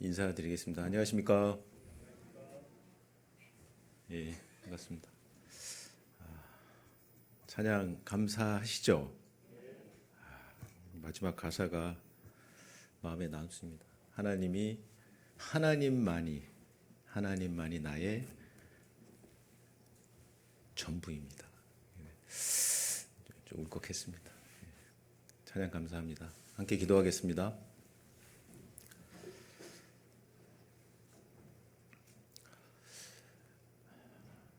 인사드리겠습니다. 안녕하십니까? 예, 반갑습니다. 찬양 감사하시죠? 마지막 가사가 마음에 남습니다. 하나님만이 나의 전부입니다. 좀 울컥했습니다. 찬양 감사합니다. 함께 기도하겠습니다.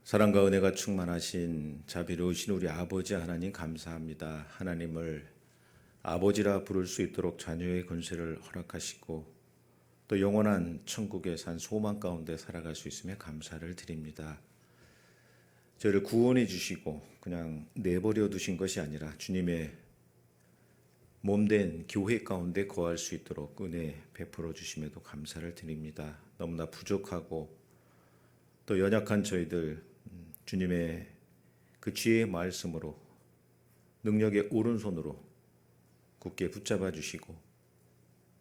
사랑과 은혜가 충만하신 자비로우신 우리 아버지 하나님 감사합니다. 하나님을 아버지라 부를 수 있도록 자녀의 권세를 허락하시고 또 영원한 천국의 산 소망 가운데 살아갈 수 있음에 감사를 드립니다. 저희를 구원해 주시고 그냥 내버려 두신 것이 아니라 주님의 몸된 교회 가운데 거할 수 있도록 은혜 베풀어 주심에도 감사를 드립니다. 너무나 부족하고 또 연약한 저희들 주님의 그 지혜의 말씀으로 능력의 오른손으로 굳게 붙잡아 주시고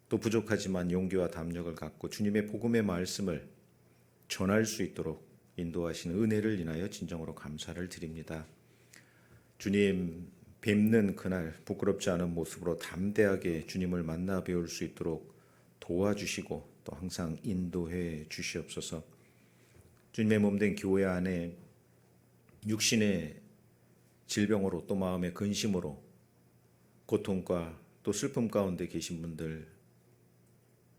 또 부족하지만 용기와 담력을 갖고 주님의 복음의 말씀을 전할 수 있도록 인도하시는 은혜를 인하여 진정으로 감사를 드립니다. 주님 뵙는 그날 부끄럽지 않은 모습으로 담대하게 주님을 만나 배울 수 있도록 도와주시고 또 항상 인도해 주시옵소서. 주님의 몸된 교회 안에 육신의 질병으로 또 마음의 근심으로 고통과 또 슬픔 가운데 계신 분들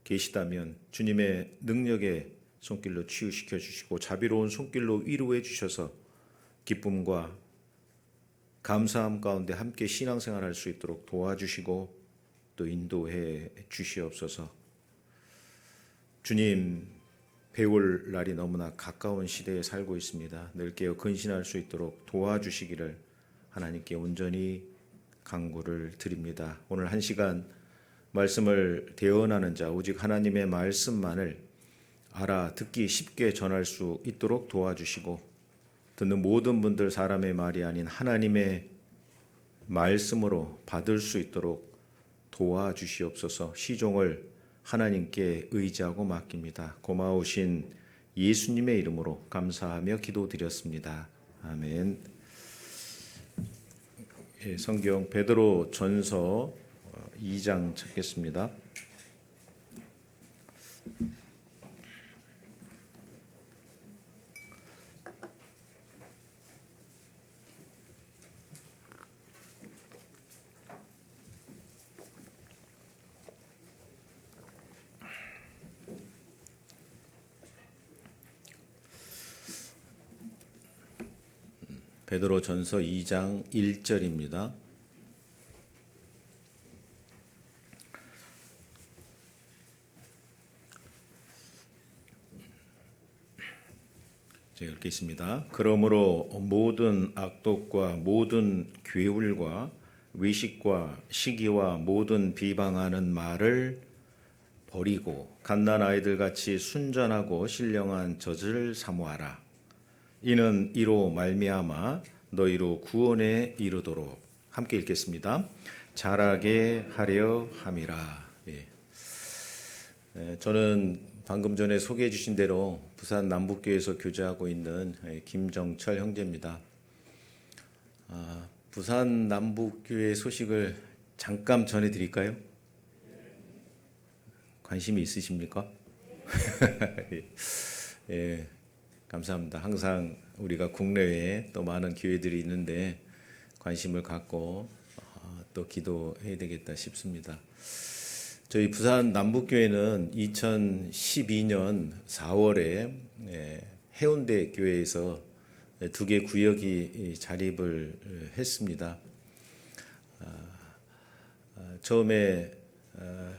계시다면 주님의 능력의 손길로 치유시켜 주시고 자비로운 손길로 위로해 주셔서 기쁨과 감사함 가운데 함께 신앙생활할 수 있도록 도와주시고 또 인도해 주시옵소서. 주님 배울 날이 너무나 가까운 시대에 살고 있습니다. 늘 깨어 근신할 수 있도록 도와주시기를 하나님께 온전히 간구를 드립니다. 오늘 한 시간 말씀을 대언하는 자 오직 하나님의 말씀만을 알아 듣기 쉽게 전할 수 있도록 도와주시고 듣는 모든 분들 사람의 말이 아닌 하나님의 말씀으로 받을 수 있도록 도와주시옵소서. 시종을 하나님께 의지하고 맡깁니다. 고마우신 예수님의 이름으로 감사하며 기도드렸습니다. 아멘. 성경 베드로 전서 2장 찾겠습니다. 베드로 전서 2장 1절입니다. 제가 읽겠습니다. 그러므로 모든 악독과 모든 괴울과 위식과 시기와 모든 비방하는 말을 버리고 갓난 아이들 같이 순전하고 신령한 젖을 사모하라. 이는 이로 말미암아 너희로 구원에 이르도록 함께 읽겠습니다. 자라게 하려 함이라. 저는 방금 전에 소개해 주신 대로 부산 남북교회에서 교제하고 있는 김정철 형제입니다. 부산 남북교회 소식을 잠깐 전해드릴까요? 관심이 있으십니까? 예. 감사합니다. 항상 우리가 국내외에 또 많은 기회들이 있는데 관심을 갖고 또 기도해야 되겠다 싶습니다. 저희 부산 남북교회는 2012년 4월에 해운대 교회에서 2개 구역이 자립을 했습니다. 처음에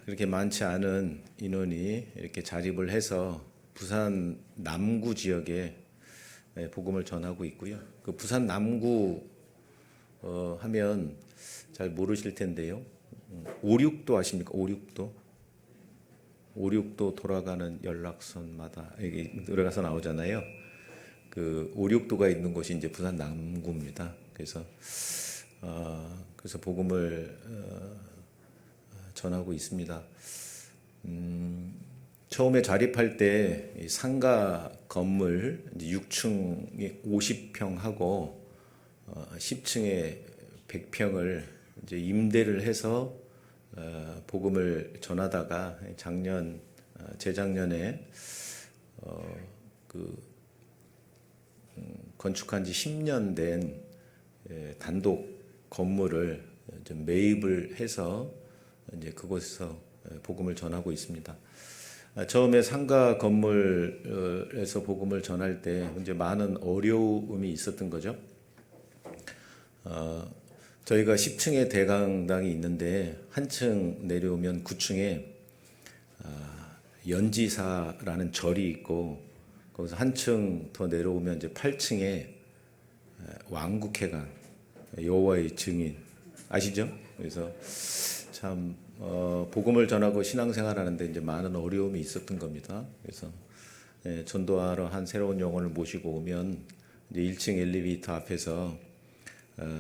그렇게 많지 않은 인원이 이렇게 자립을 해서 부산 남구 지역에 복음을 전하고 있고요. 그 부산 남구 하면 잘 모르실 텐데요. 56도 아십니까? 56도? 56도 돌아가는 연락선마다 여기 들어가서 나오잖아요. 그 56도가 있는 곳이 이제 부산 남구입니다. 그래서 복음을 전하고 있습니다. 처음에 자립할 때이 상가 건물 이제 6층에 50평 하고 10층에 100평을 이제 임대를 해서 복음을 전하다가 재작년에 건축한 지 10년 된 단독 건물을 좀 매입을 해서 이제 그곳에서 복음을 전하고 있습니다. 처음에 상가 건물에서 복음을 전할 때 이제 많은 어려움이 있었던 거죠. 저희가 10층에 대강당이 있는데 한층 내려오면 9층에 연지사라는 절이 있고 거기서 한층 더 내려오면 이제 8층에 왕국회관 여호와의 증인 아시죠? 그래서 참 복음을 전하고 신앙생활하는데 이제 많은 어려움이 있었던 겁니다. 그래서 전도하러 한 새로운 영혼을 모시고 오면 이제 1층 엘리베이터 앞에서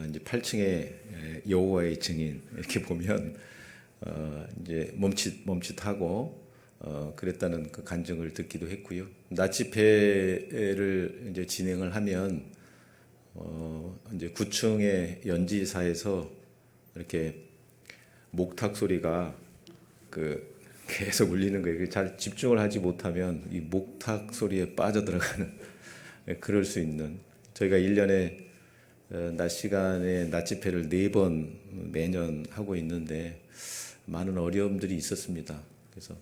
이제 8층에 여호와의 증인 이렇게 보면 이제 멈칫하고 그랬다는 그 간증을 듣기도 했고요. 낮 집회를 이제 진행을 하면 이제 9층의 연지사에서 이렇게 목탁 소리가 계속 울리는 거예요. 잘 집중을 하지 못하면 이 목탁 소리에 빠져들어가는 그럴 수 있는 저희가 1년에 낮 시간에 낮 집회를 4번 매년 하고 있는데 많은 어려움들이 있었습니다. 그래서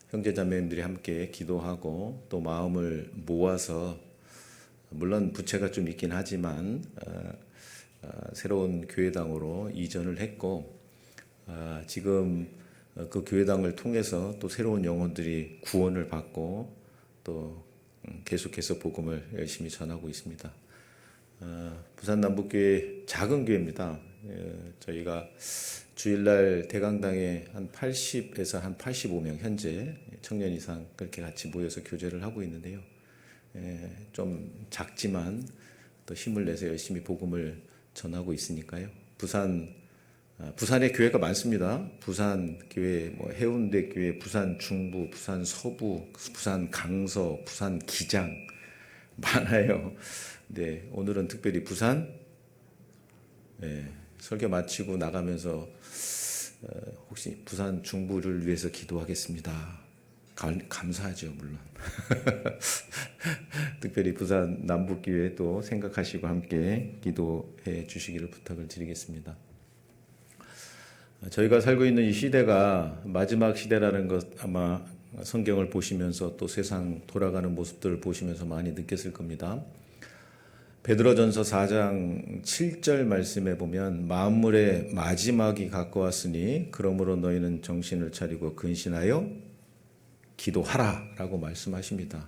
형제자매님들이 함께 기도하고 또 마음을 모아서 물론 부채가 좀 있긴 하지만 새로운 교회당으로 이전을 했고 지금 그 교회당을 통해서 또 새로운 영혼들이 구원을 받고 또 계속해서 복음을 열심히 전하고 있습니다. 부산 남북교회 작은 교회입니다. 저희가 주일날 대강당에 한 80에서 한 85명 현재 청년 이상 그렇게 같이 모여서 교제를 하고 있는데요. 좀 작지만 또 힘을 내서 열심히 복음을 전하고 있으니까요. 부산에 교회가 많습니다. 부산 교회, 해운대 교회, 부산 중부, 부산 서부, 부산 강서, 부산 기장 많아요. 네, 오늘은 특별히 부산 설교 마치고 나가면서 혹시 부산 중부를 위해서 기도하겠습니다. 감사하죠, 물론. 특별히 부산 남북교회 또 생각하시고 함께 기도해 주시기를 부탁을 드리겠습니다. 저희가 살고 있는 이 시대가 마지막 시대라는 것 아마 성경을 보시면서 또 세상 돌아가는 모습들을 보시면서 많이 느꼈을 겁니다. 베드로전서 4장 7절 말씀에 보면 만물의 마지막이 가까웠으니 그러므로 너희는 정신을 차리고 근신하여 기도하라 라고 말씀하십니다.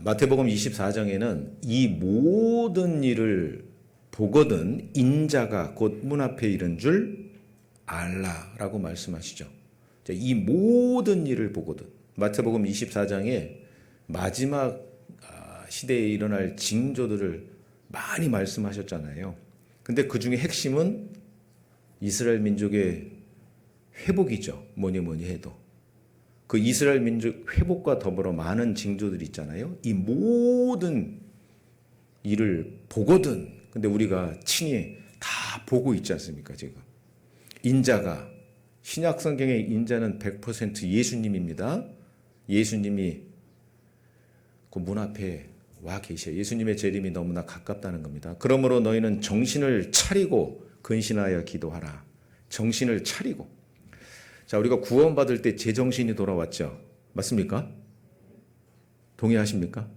마태복음 24장에는 이 모든 일을 보거든 인자가 곧 문 앞에 이른 줄 알라라고 말씀하시죠. 이 모든 일을 보거든. 마태복음 24장에 마지막 시대에 일어날 징조들을 많이 말씀하셨잖아요. 근데 그 중에 핵심은 이스라엘 민족의 회복이죠. 뭐니 해도. 그 이스라엘 민족 회복과 더불어 많은 징조들이 있잖아요. 이 모든 일을 보거든. 근데 우리가 친히 다 보고 있지 않습니까, 지금? 인자가, 신약 성경의 인자는 100% 예수님입니다. 예수님이 그 문 앞에 와 계셔. 예수님의 재림이 너무나 가깝다는 겁니다. 그러므로 너희는 정신을 차리고 근신하여 기도하라. 정신을 차리고. 자, 우리가 구원받을 때 제정신이 돌아왔죠. 맞습니까? 동의하십니까?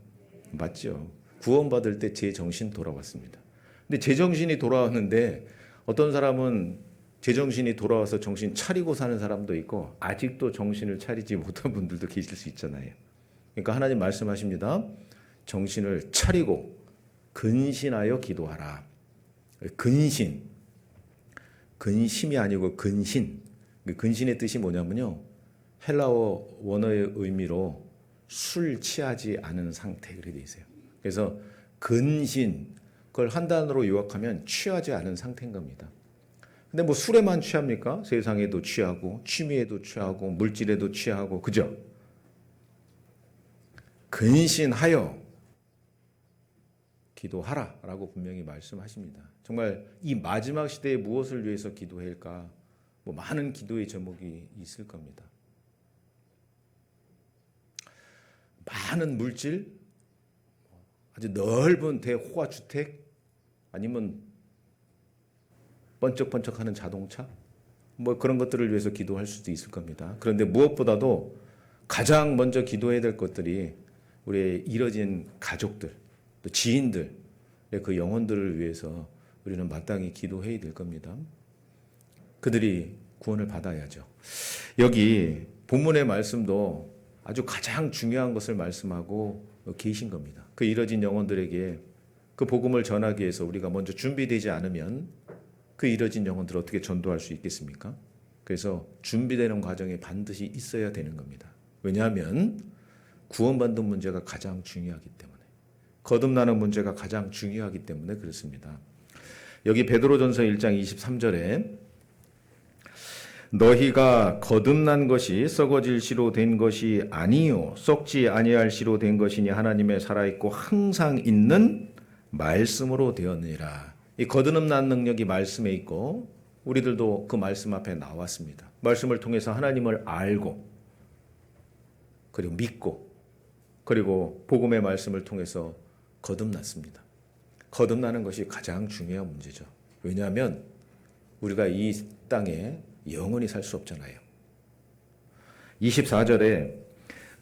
맞죠. 구원받을 때 제정신 돌아왔습니다. 근데 제정신이 돌아왔는데 어떤 사람은 제정신이 돌아와서 정신 차리고 사는 사람도 있고 아직도 정신을 차리지 못한 분들도 계실 수 있잖아요. 그러니까 하나님 말씀하십니다. 정신을 차리고 근신하여 기도하라. 근신. 근심이 아니고 근신. 근신의 뜻이 뭐냐면요. 헬라어 원어의 의미로 술 취하지 않은 상태 그렇게 돼 있어요. 그래서 근신 그걸 한 단어로 요약하면 취하지 않은 상태인 겁니다. 근데 뭐 술에만 취합니까? 세상에도 취하고 취미에도 취하고 물질에도 취하고 그죠? 근신하여 기도하라라고 분명히 말씀하십니다. 정말 이 마지막 시대에 무엇을 위해서 기도해야 할까? 많은 기도의 제목이 있을 겁니다. 많은 물질, 아주 넓은 대호화 주택, 아니면 번쩍번쩍하는 자동차, 그런 것들을 위해서 기도할 수도 있을 겁니다. 그런데 무엇보다도 가장 먼저 기도해야 될 것들이 우리의 이뤄진 가족들, 또 지인들, 그 영혼들을 위해서 우리는 마땅히 기도해야 될 겁니다. 그들이 구원을 받아야죠. 여기 본문의 말씀도 아주 가장 중요한 것을 말씀하고 계신 겁니다. 그 이뤄진 영혼들에게 그 복음을 전하기 위해서 우리가 먼저 준비되지 않으면 그 이뤄진 영혼들을 어떻게 전도할 수 있겠습니까? 그래서 준비되는 과정이 반드시 있어야 되는 겁니다. 왜냐하면 구원받는 문제가 가장 중요하기 때문에, 거듭나는 문제가 가장 중요하기 때문에 그렇습니다. 여기 베드로전서 1장 23절에 너희가 거듭난 것이 썩어질 씨로 된 것이 아니요 썩지 아니할 씨로 된 것이니 하나님의 살아있고 항상 있는 말씀으로 되었느니라. 이 거듭난 능력이 말씀에 있고 우리들도 그 말씀 앞에 나왔습니다. 말씀을 통해서 하나님을 알고 그리고 믿고 그리고 복음의 말씀을 통해서 거듭났습니다. 거듭나는 것이 가장 중요한 문제죠. 왜냐하면 우리가 이 땅에 영원히 살 수 없잖아요. 24절에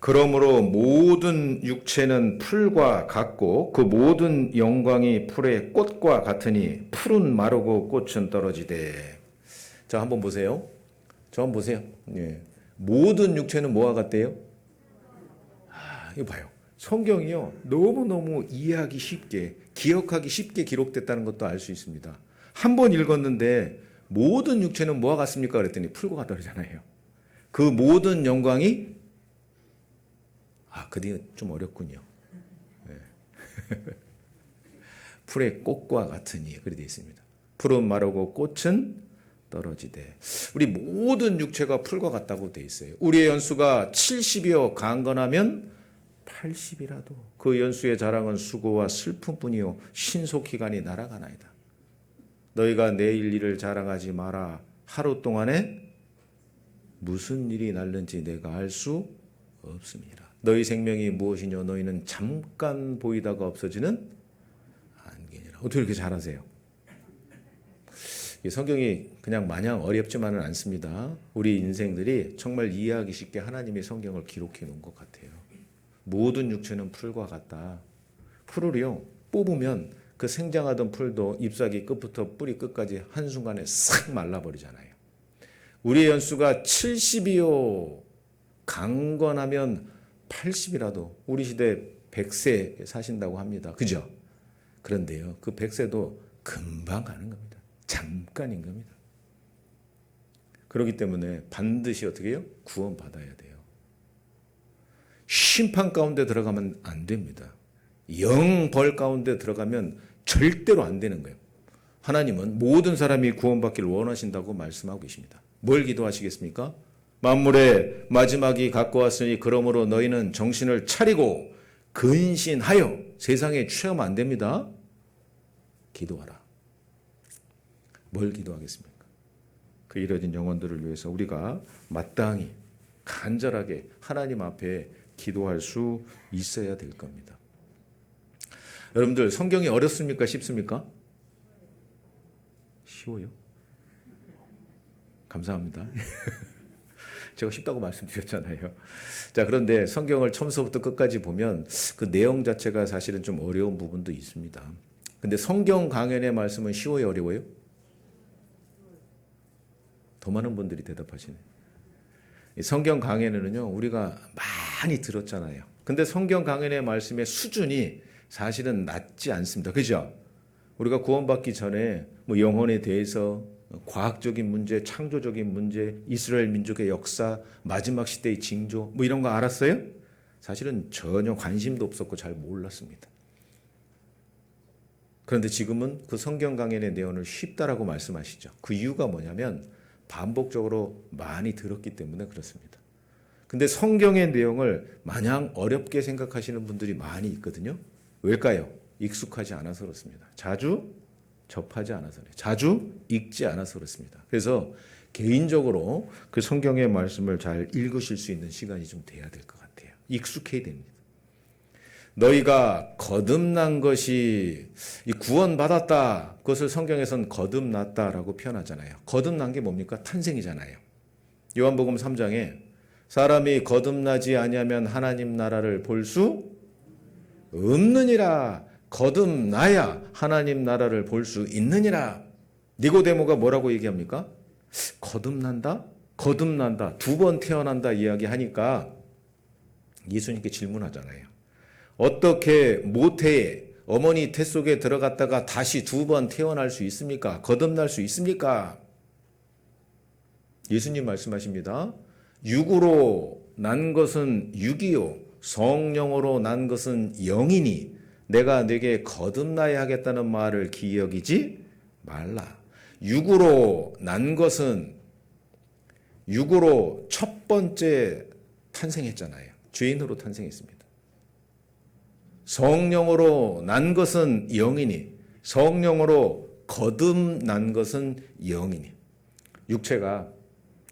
그러므로 모든 육체는 풀과 같고 그 모든 영광이 풀의 꽃과 같으니 풀은 마르고 꽃은 떨어지되. 자, 한번 보세요. 저 한번 보세요. 예. 모든 육체는 뭐와 같대요? 이거 봐요. 성경이요, 너무너무 이해하기 쉽게, 기억하기 쉽게 기록됐다는 것도 알 수 있습니다. 한 번 읽었는데 모든 육체는 뭐와 같습니까? 그랬더니 풀과 같다 그러잖아요. 그 모든 영광이, 그 뒤에 좀 어렵군요. 네. 풀의 꽃과 같으니 그렇게 되어 있습니다. 풀은 마르고 꽃은 떨어지되. 우리 모든 육체가 풀과 같다고 되어 있어요. 우리의 연수가 70이여 강건하면 80이라도 그 연수의 자랑은 수고와 슬픔뿐이요 신속히간이 날아가나이다. 너희가 내일 일을 자랑하지 마라. 하루 동안에 무슨 일이 날는지 내가 알 수 없습니다. 너희 생명이 무엇이뇨? 너희는 잠깐 보이다가 없어지는 안개니라. 어떻게 이렇게 잘하세요? 성경이 그냥 마냥 어렵지만은 않습니다. 우리 인생들이 정말 이해하기 쉽게 하나님의 성경을 기록해 놓은 것 같아요. 모든 육체는 풀과 같다. 풀을요 뽑으면 그 생장하던 풀도 잎사귀 끝부터 뿌리 끝까지 한순간에 싹 말라버리잖아요. 우리의 연수가 70이요 강건하면 80이라도 우리 시대 100세 사신다고 합니다. 그죠? 그런데요 그 100세도 금방 가는 겁니다. 잠깐인 겁니다. 그렇기 때문에 반드시 어떻게 해요? 구원받아야 돼요. 심판 가운데 들어가면 안 됩니다. 영벌 가운데 들어가면 절대로 안 되는 거예요. 하나님은 모든 사람이 구원받기를 원하신다고 말씀하고 계십니다. 뭘 기도하시겠습니까? 만물의 마지막이 가까웠으니 그러므로 너희는 정신을 차리고 근신하여. 세상에 취하면 안 됩니다. 기도하라. 뭘 기도하겠습니까? 그 이뤄진 영혼들을 위해서 우리가 마땅히 간절하게 하나님 앞에 기도할 수 있어야 될 겁니다. 여러분들 성경이 어렵습니까? 쉽습니까? 쉬워요. 감사합니다. 제가 쉽다고 말씀드렸잖아요. 자, 그런데 성경을 처음부터 끝까지 보면 그 내용 자체가 사실은 좀 어려운 부분도 있습니다. 근데 성경 강연의 말씀은 쉬워요, 어려워요? 더 많은 분들이 대답하시네요. 성경 강연에는요, 우리가 많이 들었잖아요. 근데 성경 강연의 말씀의 수준이 사실은 낮지 않습니다. 그죠? 우리가 구원받기 전에 영혼에 대해서 과학적인 문제, 창조적인 문제, 이스라엘 민족의 역사, 마지막 시대의 징조 이런 거 알았어요? 사실은 전혀 관심도 없었고 잘 몰랐습니다. 그런데 지금은 그 성경 강연의 내용을 쉽다라고 말씀하시죠. 그 이유가 뭐냐면 반복적으로 많이 들었기 때문에 그렇습니다. 근데 성경의 내용을 마냥 어렵게 생각하시는 분들이 많이 있거든요. 왜일까요? 익숙하지 않아서 그렇습니다. 자주 접하지 않아서 그래요. 자주 읽지 않아서 그렇습니다. 그래서 개인적으로 그 성경의 말씀을 잘 읽으실 수 있는 시간이 좀 돼야 될 것 같아요. 익숙해야 됩니다. 너희가 거듭난 것이 구원받았다. 그것을 성경에서는 거듭났다라고 표현하잖아요. 거듭난 게 뭡니까? 탄생이잖아요. 요한복음 3장에 사람이 거듭나지 아니하면 하나님 나라를 볼 수 없느니라. 거듭나야 하나님 나라를 볼 수 있느니라. 니고데모가 뭐라고 얘기합니까? 거듭난다? 거듭난다. 2번 태어난다 이야기하니까 예수님께 질문하잖아요. 어떻게 모태에 어머니 태 속에 들어갔다가 다시 2번 태어날 수 있습니까? 거듭날 수 있습니까? 예수님 말씀하십니다. 육으로 난 것은 육이요 성령으로 난 것은 영이니 내가 네게 거듭나야 하겠다는 말을 기억이지 말라. 육으로 난 것은 육으로 첫 번째 탄생했잖아요. 죄인으로 탄생했습니다. 성령으로 난 것은 영이니 성령으로 거듭난 것은 영이니 육체가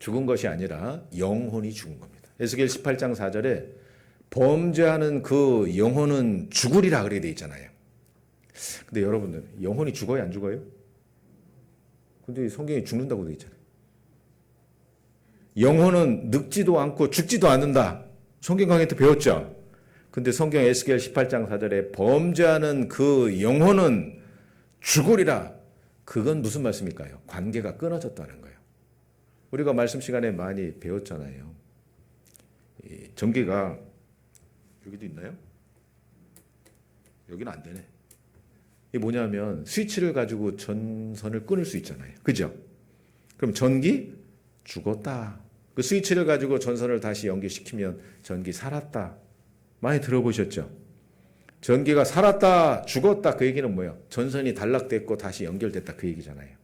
죽은 것이 아니라 영혼이 죽은 겁니다. 에스겔 18장 4절에 범죄하는 그 영혼은 죽으리라 그렇게 돼 있잖아요. 근데 여러분들 영혼이 죽어요, 안 죽어요? 근데 성경에 죽는다고 돼 있잖아요. 영혼은 늙지도 않고 죽지도 않는다. 성경 강의 때 배웠죠? 근데 성경 에스겔 18장 4절에 범죄하는 그 영혼은 죽으리라. 그건 무슨 말씀일까요? 관계가 끊어졌다는 거예요. 우리가 말씀 시간에 많이 배웠잖아요. 전기가 여기도 있나요? 여기는 안 되네. 이게 뭐냐면 스위치를 가지고 전선을 끊을 수 있잖아요. 그죠? 그럼 전기 죽었다. 그 스위치를 가지고 전선을 다시 연결시키면 전기 살았다. 많이 들어보셨죠? 전기가 살았다, 죽었다 그 얘기는 뭐예요? 전선이 단락됐고 다시 연결됐다 그 얘기잖아요.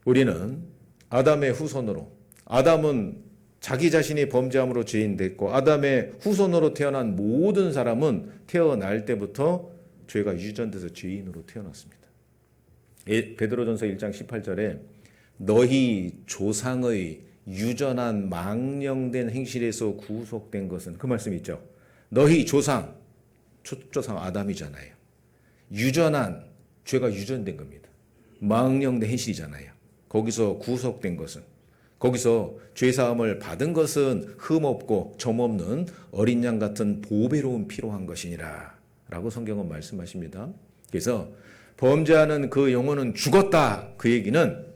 우리는 아담의 후손으로, 아담은 자기 자신이 범죄함으로 죄인 됐고 아담의 후손으로 태어난 모든 사람은 태어날 때부터 죄가 유전돼서 죄인으로 태어났습니다. 베드로전서 1장 18절에 너희 조상의 유전한 망령된 행실에서 구속된 것은 그 말씀이 있죠. 너희 조상, 초조상 아담이잖아요. 유전한, 죄가 유전된 겁니다. 망령된 행실이잖아요. 거기서 구속된 것은, 거기서 죄사함을 받은 것은 흠없고 점없는 어린 양 같은 보배로운 피로 한 것이니라 라고 성경은 말씀하십니다. 그래서 범죄하는 그 영혼은 죽었다. 그 얘기는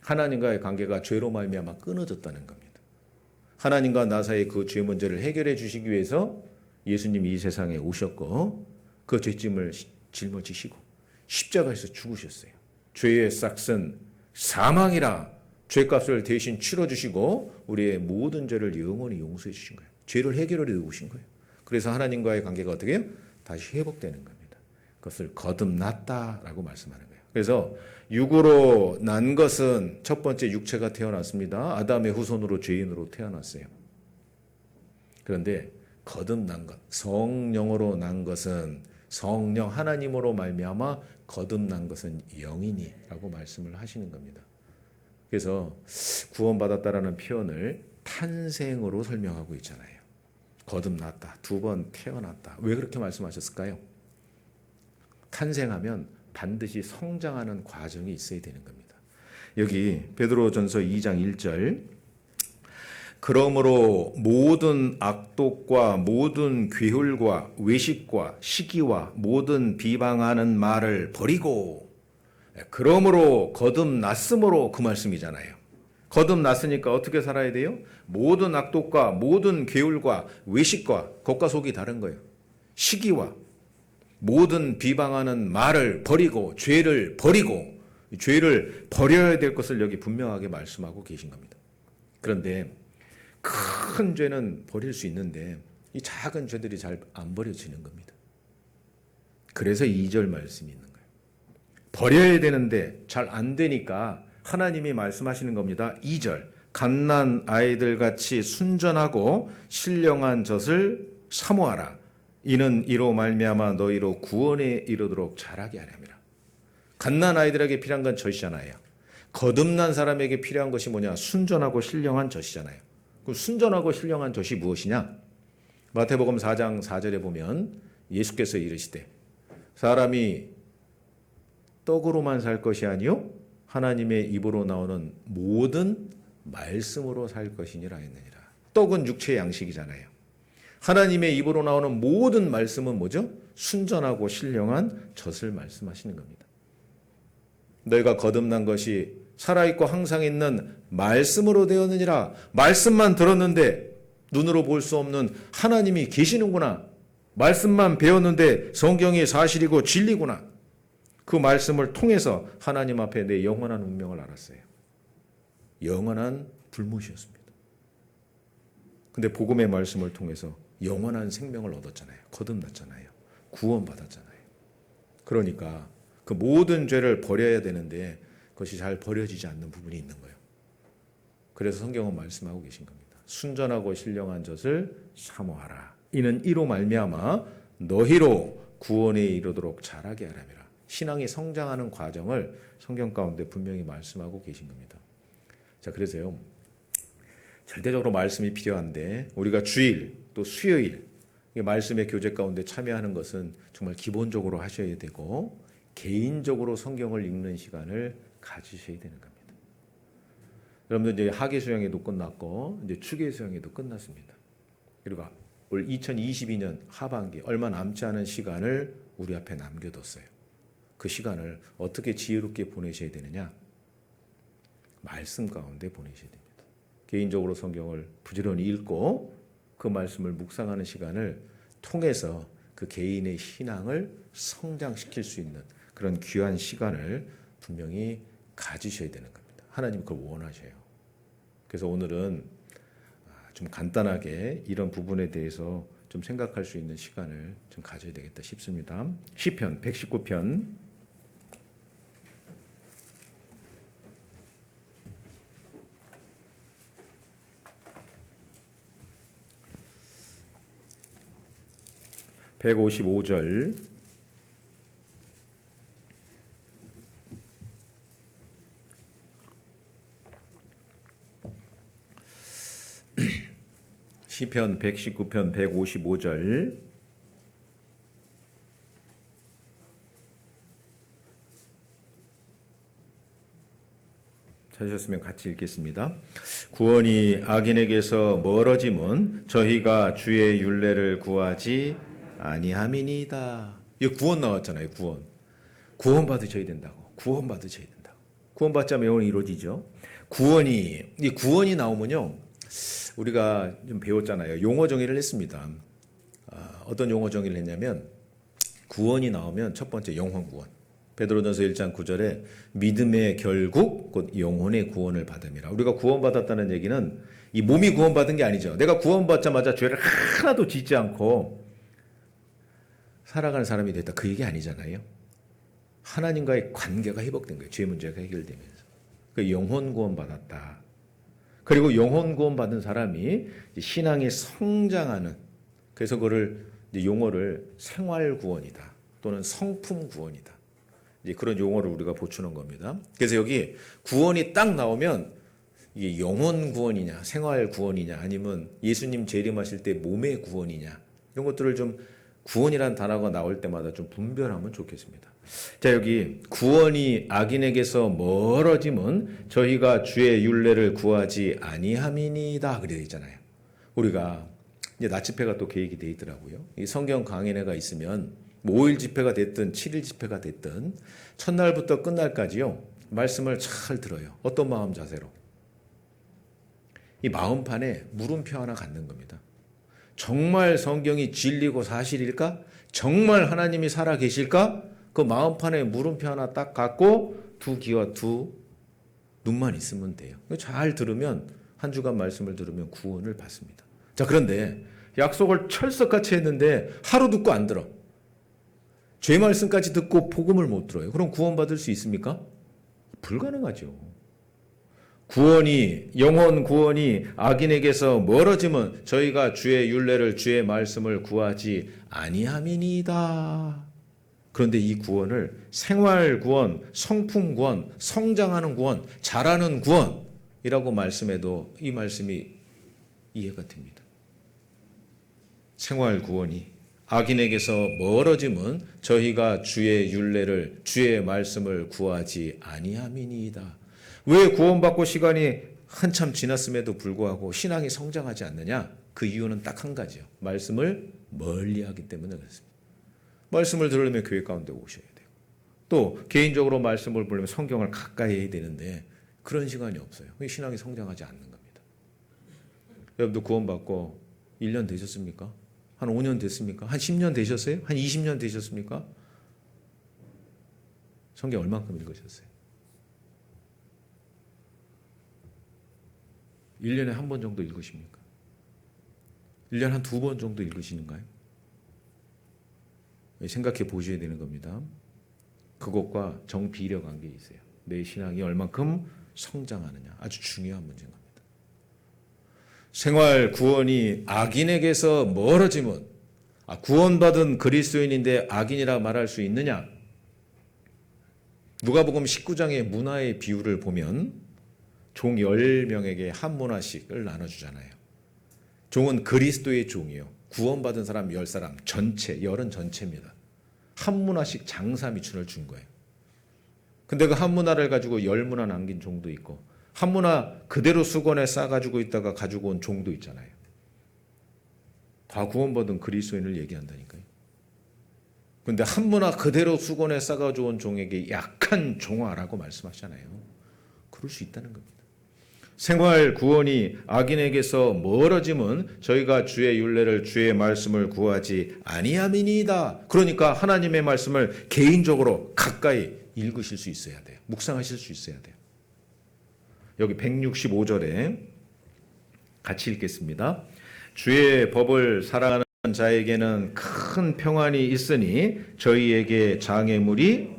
하나님과의 관계가 죄로 말미암아 끊어졌다는 겁니다. 하나님과 나 사이의 그 죄 문제를 해결해 주시기 위해서 예수님이 이 세상에 오셨고 그 죄짐을 짊어지시고 십자가에서 죽으셨어요. 죄의 싹은 사망이라 죄값을 대신 치러주시고 우리의 모든 죄를 영원히 용서해 주신 거예요. 죄를 해결해 오신 거예요. 그래서 하나님과의 관계가 어떻게 해요? 다시 회복되는 겁니다. 그것을 거듭났다라고 말씀하는 거예요. 그래서 육으로 난 것은 첫 번째 육체가 태어났습니다. 아담의 후손으로 죄인으로 태어났어요. 그런데 거듭난 것, 성령으로 난 것은 성령 하나님으로 말미암아 거듭난 것은 영이니라고 말씀을 하시는 겁니다. 그래서 구원받았다라는 표현을 탄생으로 설명하고 있잖아요. 거듭났다, 2번 태어났다. 왜 그렇게 말씀하셨을까요? 탄생하면 반드시 성장하는 과정이 있어야 되는 겁니다. 여기 베드로전서 2장 1절 그러므로 모든 악독과 모든 괴hul과 외식과 시기와 모든 비방하는 말을 버리고 그러므로 거듭났으므로 그 말씀이잖아요. 거듭났으니까 어떻게 살아야 돼요? 모든 악독과 모든 괴hul과 외식과 겉과 속이 다른 거예요. 시기와 모든 비방하는 말을 버리고 죄를 버리고 죄를 버려야 될 것을 여기 분명하게 말씀하고 계신 겁니다. 그런데 큰 죄는 버릴 수 있는데 이 작은 죄들이 잘 안 버려지는 겁니다. 그래서 2절 말씀이 있는 거예요. 버려야 되는데 잘 안 되니까 하나님이 말씀하시는 겁니다. 2절 갓난 아이들 같이 순전하고 신령한 젖을 사모하라. 이는 이로 말미암아 너희로 구원에 이르도록 자라게 하렵니다. 갓난 아이들에게 필요한 건 젖이잖아요. 거듭난 사람에게 필요한 것이 뭐냐? 순전하고 신령한 젖이잖아요. 그럼 순전하고 신령한 젖이 무엇이냐? 마태복음 4장 4절에 보면 예수께서 이르시되 사람이 떡으로만 살 것이 아니요 하나님의 입으로 나오는 모든 말씀으로 살 것이니라 했느니라. 떡은 육체의 양식이잖아요. 하나님의 입으로 나오는 모든 말씀은 뭐죠? 순전하고 신령한 젖을 말씀하시는 겁니다. 너희가 거듭난 것이 살아있고 항상 있는 말씀으로 되었느니라. 말씀만 들었는데 눈으로 볼 수 없는 하나님이 계시는구나. 말씀만 배웠는데 성경이 사실이고 진리구나. 그 말씀을 통해서 하나님 앞에 내 영원한 운명을 알았어요. 영원한 불못이었습니다. 근데 복음의 말씀을 통해서 영원한 생명을 얻었잖아요. 거듭났잖아요. 구원받았잖아요. 그러니까 그 모든 죄를 버려야 되는데 그것이 잘 버려지지 않는 부분이 있는 거예요. 그래서 성경은 말씀하고 계신 겁니다. 순전하고 신령한 젖을 사모하라. 이는 이로 말미암아 너희로 구원에 이르도록 자라게 하라니라. 신앙이 성장하는 과정을 성경 가운데 분명히 말씀하고 계신 겁니다. 자, 그래서요. 절대적으로 말씀이 필요한데 우리가 주일 또 수요일 말씀의 교제 가운데 참여하는 것은 정말 기본적으로 하셔야 되고 개인적으로 성경을 읽는 시간을 가지셔야 되는 겁니다. 여러분들 이제 하계 수양회도 끝났고 이제 추계 수양회도 끝났습니다. 그리고 올 2022년 하반기 얼마 남지 않은 시간을 우리 앞에 남겨뒀어요. 그 시간을 어떻게 지혜롭게 보내셔야 되느냐? 말씀 가운데 보내셔야 됩니다. 개인적으로 성경을 부지런히 읽고 그 말씀을 묵상하는 시간을 통해서 그 개인의 신앙을 성장시킬 수 있는 그런 귀한 시간을 분명히 가지셔야 되는 겁니다. 하나님 그걸 원하셔요. 그래서 오늘은 좀 간단하게 이런 부분에 대해서 좀 생각할 수 있는 시간을 좀 가져야 되겠다 싶습니다. 시편 119편 155절 시편 119편 155절 찾으셨으면 같이 읽겠습니다. 구원이 악인에게서 멀어짐은 저희가 주의 율례를 구하지 아니함이니이다. 이 구원 나왔잖아요. 구원 받으셔야 된다고. 구원 받으셔야 된다고. 구원 받자면 영원히 이루어지죠. 이 구원이 나오면요. 우리가 좀 배웠잖아요. 용어 정의를 했습니다. 어떤 용어 정의를 했냐면 구원이 나오면 첫 번째 영혼 구원. 베드로전서 1장 9절에 믿음의 결국 곧 영혼의 구원을 받음이라. 우리가 구원받았다는 얘기는 이 몸이 구원받은 게 아니죠. 내가 구원받자마자 죄를 하나도 짓지 않고 살아가는 사람이 됐다. 그 얘기 아니잖아요. 하나님과의 관계가 회복된 거예요. 죄 문제가 해결되면서. 그 영혼 구원 받았다. 그리고 영혼 구원 받은 사람이 신앙이 성장하는, 그래서 그거를 용어를 생활 구원이다 또는 성품 구원이다. 이제 그런 용어를 우리가 보충한 겁니다. 그래서 여기 구원이 딱 나오면 이게 영혼 구원이냐, 생활 구원이냐, 아니면 예수님 재림하실 때 몸의 구원이냐, 이런 것들을 좀 구원이라는 단어가 나올 때마다 좀 분별하면 좋겠습니다. 자, 여기 구원이 악인에게서 멀어짐은 저희가 주의 율례를 구하지 아니함이니이다 그래 있잖아요. 우리가 이제 낮 집회가 또 계획이 돼 있더라고요. 이 성경 강연회가 있으면 5일 집회가 됐든 7일 집회가 됐든 첫날부터 끝날까지요 말씀을 잘 들어요. 어떤 마음 자세로? 이 마음판에 물음표 하나 갖는 겁니다. 정말 성경이 진리고 사실일까? 정말 하나님이 살아 계실까? 그 마음판에 물음표 하나 딱 갖고 두 귀와 두 눈만 있으면 돼요. 잘 들으면 한 주간 말씀을 들으면 구원을 받습니다. 자, 그런데 약속을 철석같이 했는데 하루 듣고 안 들어. 죄 말씀까지 듣고 복음을 못 들어요. 그럼 구원받을 수 있습니까? 불가능하죠. 영혼 구원이 악인에게서 멀어지면 저희가 주의 율례를 주의 말씀을 구하지 아니함이니이다. 그런데 이 구원을 생활 구원, 성품 구원, 성장하는 구원, 자라는 구원이라고 말씀해도 이 말씀이 이해가 됩니다. 생활 구원이 악인에게서 멀어지면 저희가 주의 율례를 주의 말씀을 구하지 아니함이니이다. 왜 구원받고 시간이 한참 지났음에도 불구하고 신앙이 성장하지 않느냐? 그 이유는 딱 한 가지요. 말씀을 멀리하기 때문에 그렇습니다. 말씀을 들으려면 교회 가운데 오셔야 돼요. 또 개인적으로 말씀을 보려면 성경을 가까이 해야 되는데 그런 시간이 없어요. 신앙이 성장하지 않는 겁니다. 여러분도 구원받고 1년 되셨습니까? 한 5년 됐습니까? 한 10년 되셨어요? 한 20년 되셨습니까? 성경 얼만큼 읽으셨어요? 1년에 한 번 정도 읽으십니까? 1년에 한 2번 정도 읽으시는가요? 생각해 보셔야 되는 겁니다. 그것과 정비례 관계에 있어요. 내 신앙이 얼만큼 성장하느냐. 아주 중요한 문제인 겁니다. 생활 구원이 악인에게서 멀어지면 구원받은 그리스도인인데 악인이라 말할 수 있느냐? 누가복음 19장의 문화의 비유를 보면 종 10명에게 한 문화씩을 나눠주잖아요. 종은 그리스도의 종이요. 구원받은 사람 10사람 전체, 열은 전체입니다. 한 문화씩 장사 미춘을 준 거예요. 근데 그 한 문화를 가지고 10문화 남긴 종도 있고 한 문화 그대로 수건에 싸가지고 있다가 가지고 온 종도 있잖아요. 다 구원받은 그리스도인을 얘기한다니까요. 근데 한 문화 그대로 수건에 싸가지고 온 종에게 약한 종아라고 말씀하시잖아요. 그럴 수 있다는 겁니다. 생활 구원이 악인에게서 멀어지면 저희가 주의 율례를 주의 말씀을 구하지 아니함이니이다. 그러니까 하나님의 말씀을 개인적으로 가까이 읽으실 수 있어야 돼요. 묵상하실 수 있어야 돼요. 여기 165절에 같이 읽겠습니다. 주의 법을 사랑하는 자에게는 큰 평안이 있으니 저희에게 장애물이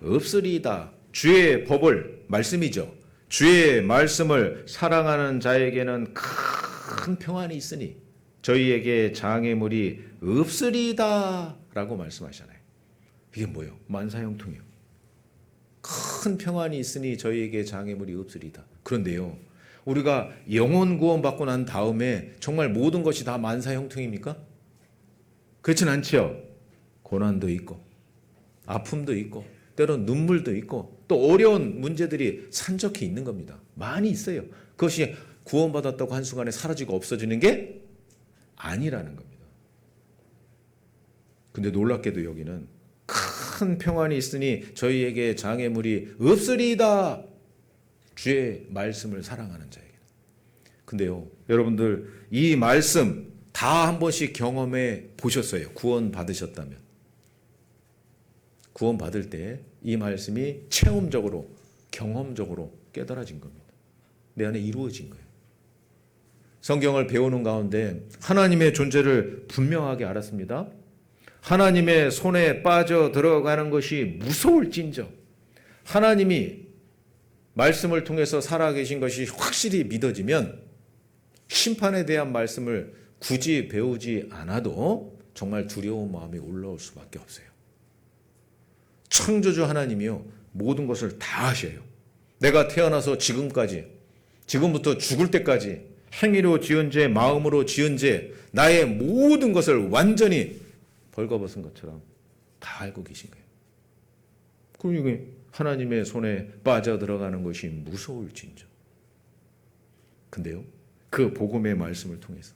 없으리이다. 주의 법을, 말씀이죠. 주의 말씀을 사랑하는 자에게는 큰 평안이 있으니 저희에게 장애물이 없으리이다 라고 말씀하시잖아요. 이게 뭐예요? 만사형통이요. 큰 평안이 있으니 저희에게 장애물이 없으리이다. 그런데요, 우리가 영혼 구원받고 난 다음에 정말 모든 것이 다 만사형통입니까? 그렇진 않죠. 고난도 있고 아픔도 있고 때론 눈물도 있고 또 어려운 문제들이 산적해 있는 겁니다. 많이 있어요. 그것이 구원받았다고 한순간에 사라지고 없어지는 게 아니라는 겁니다. 근데 놀랍게도 여기는 큰 평안이 있으니 저희에게 장애물이 없으리이다. 주의 말씀을 사랑하는 자에게. 근데요, 여러분들 이 말씀 다 한 번씩 경험해 보셨어요. 구원 받으셨다면. 구원 받을 때 이 말씀이 체험적으로, 경험적으로 깨달아진 겁니다. 내 안에 이루어진 거예요. 성경을 배우는 가운데 하나님의 존재를 분명하게 알았습니다. 하나님의 손에 빠져 들어가는 것이 무서울진저 하나님이 말씀을 통해서 살아계신 것이 확실히 믿어지면 심판에 대한 말씀을 굳이 배우지 않아도 정말 두려운 마음이 올라올 수밖에 없어요. 창조주 하나님이요, 모든 것을 다 하셔요. 내가 태어나서 지금까지, 지금부터 죽을 때까지 행위로 지은 죄, 마음으로 지은 죄, 나의 모든 것을 완전히 벌거벗은 것처럼 다 알고 계신 거예요. 그러니 하나님의 손에 빠져들어가는 것이 무서울진저. 근데요, 그 복음의 말씀을 통해서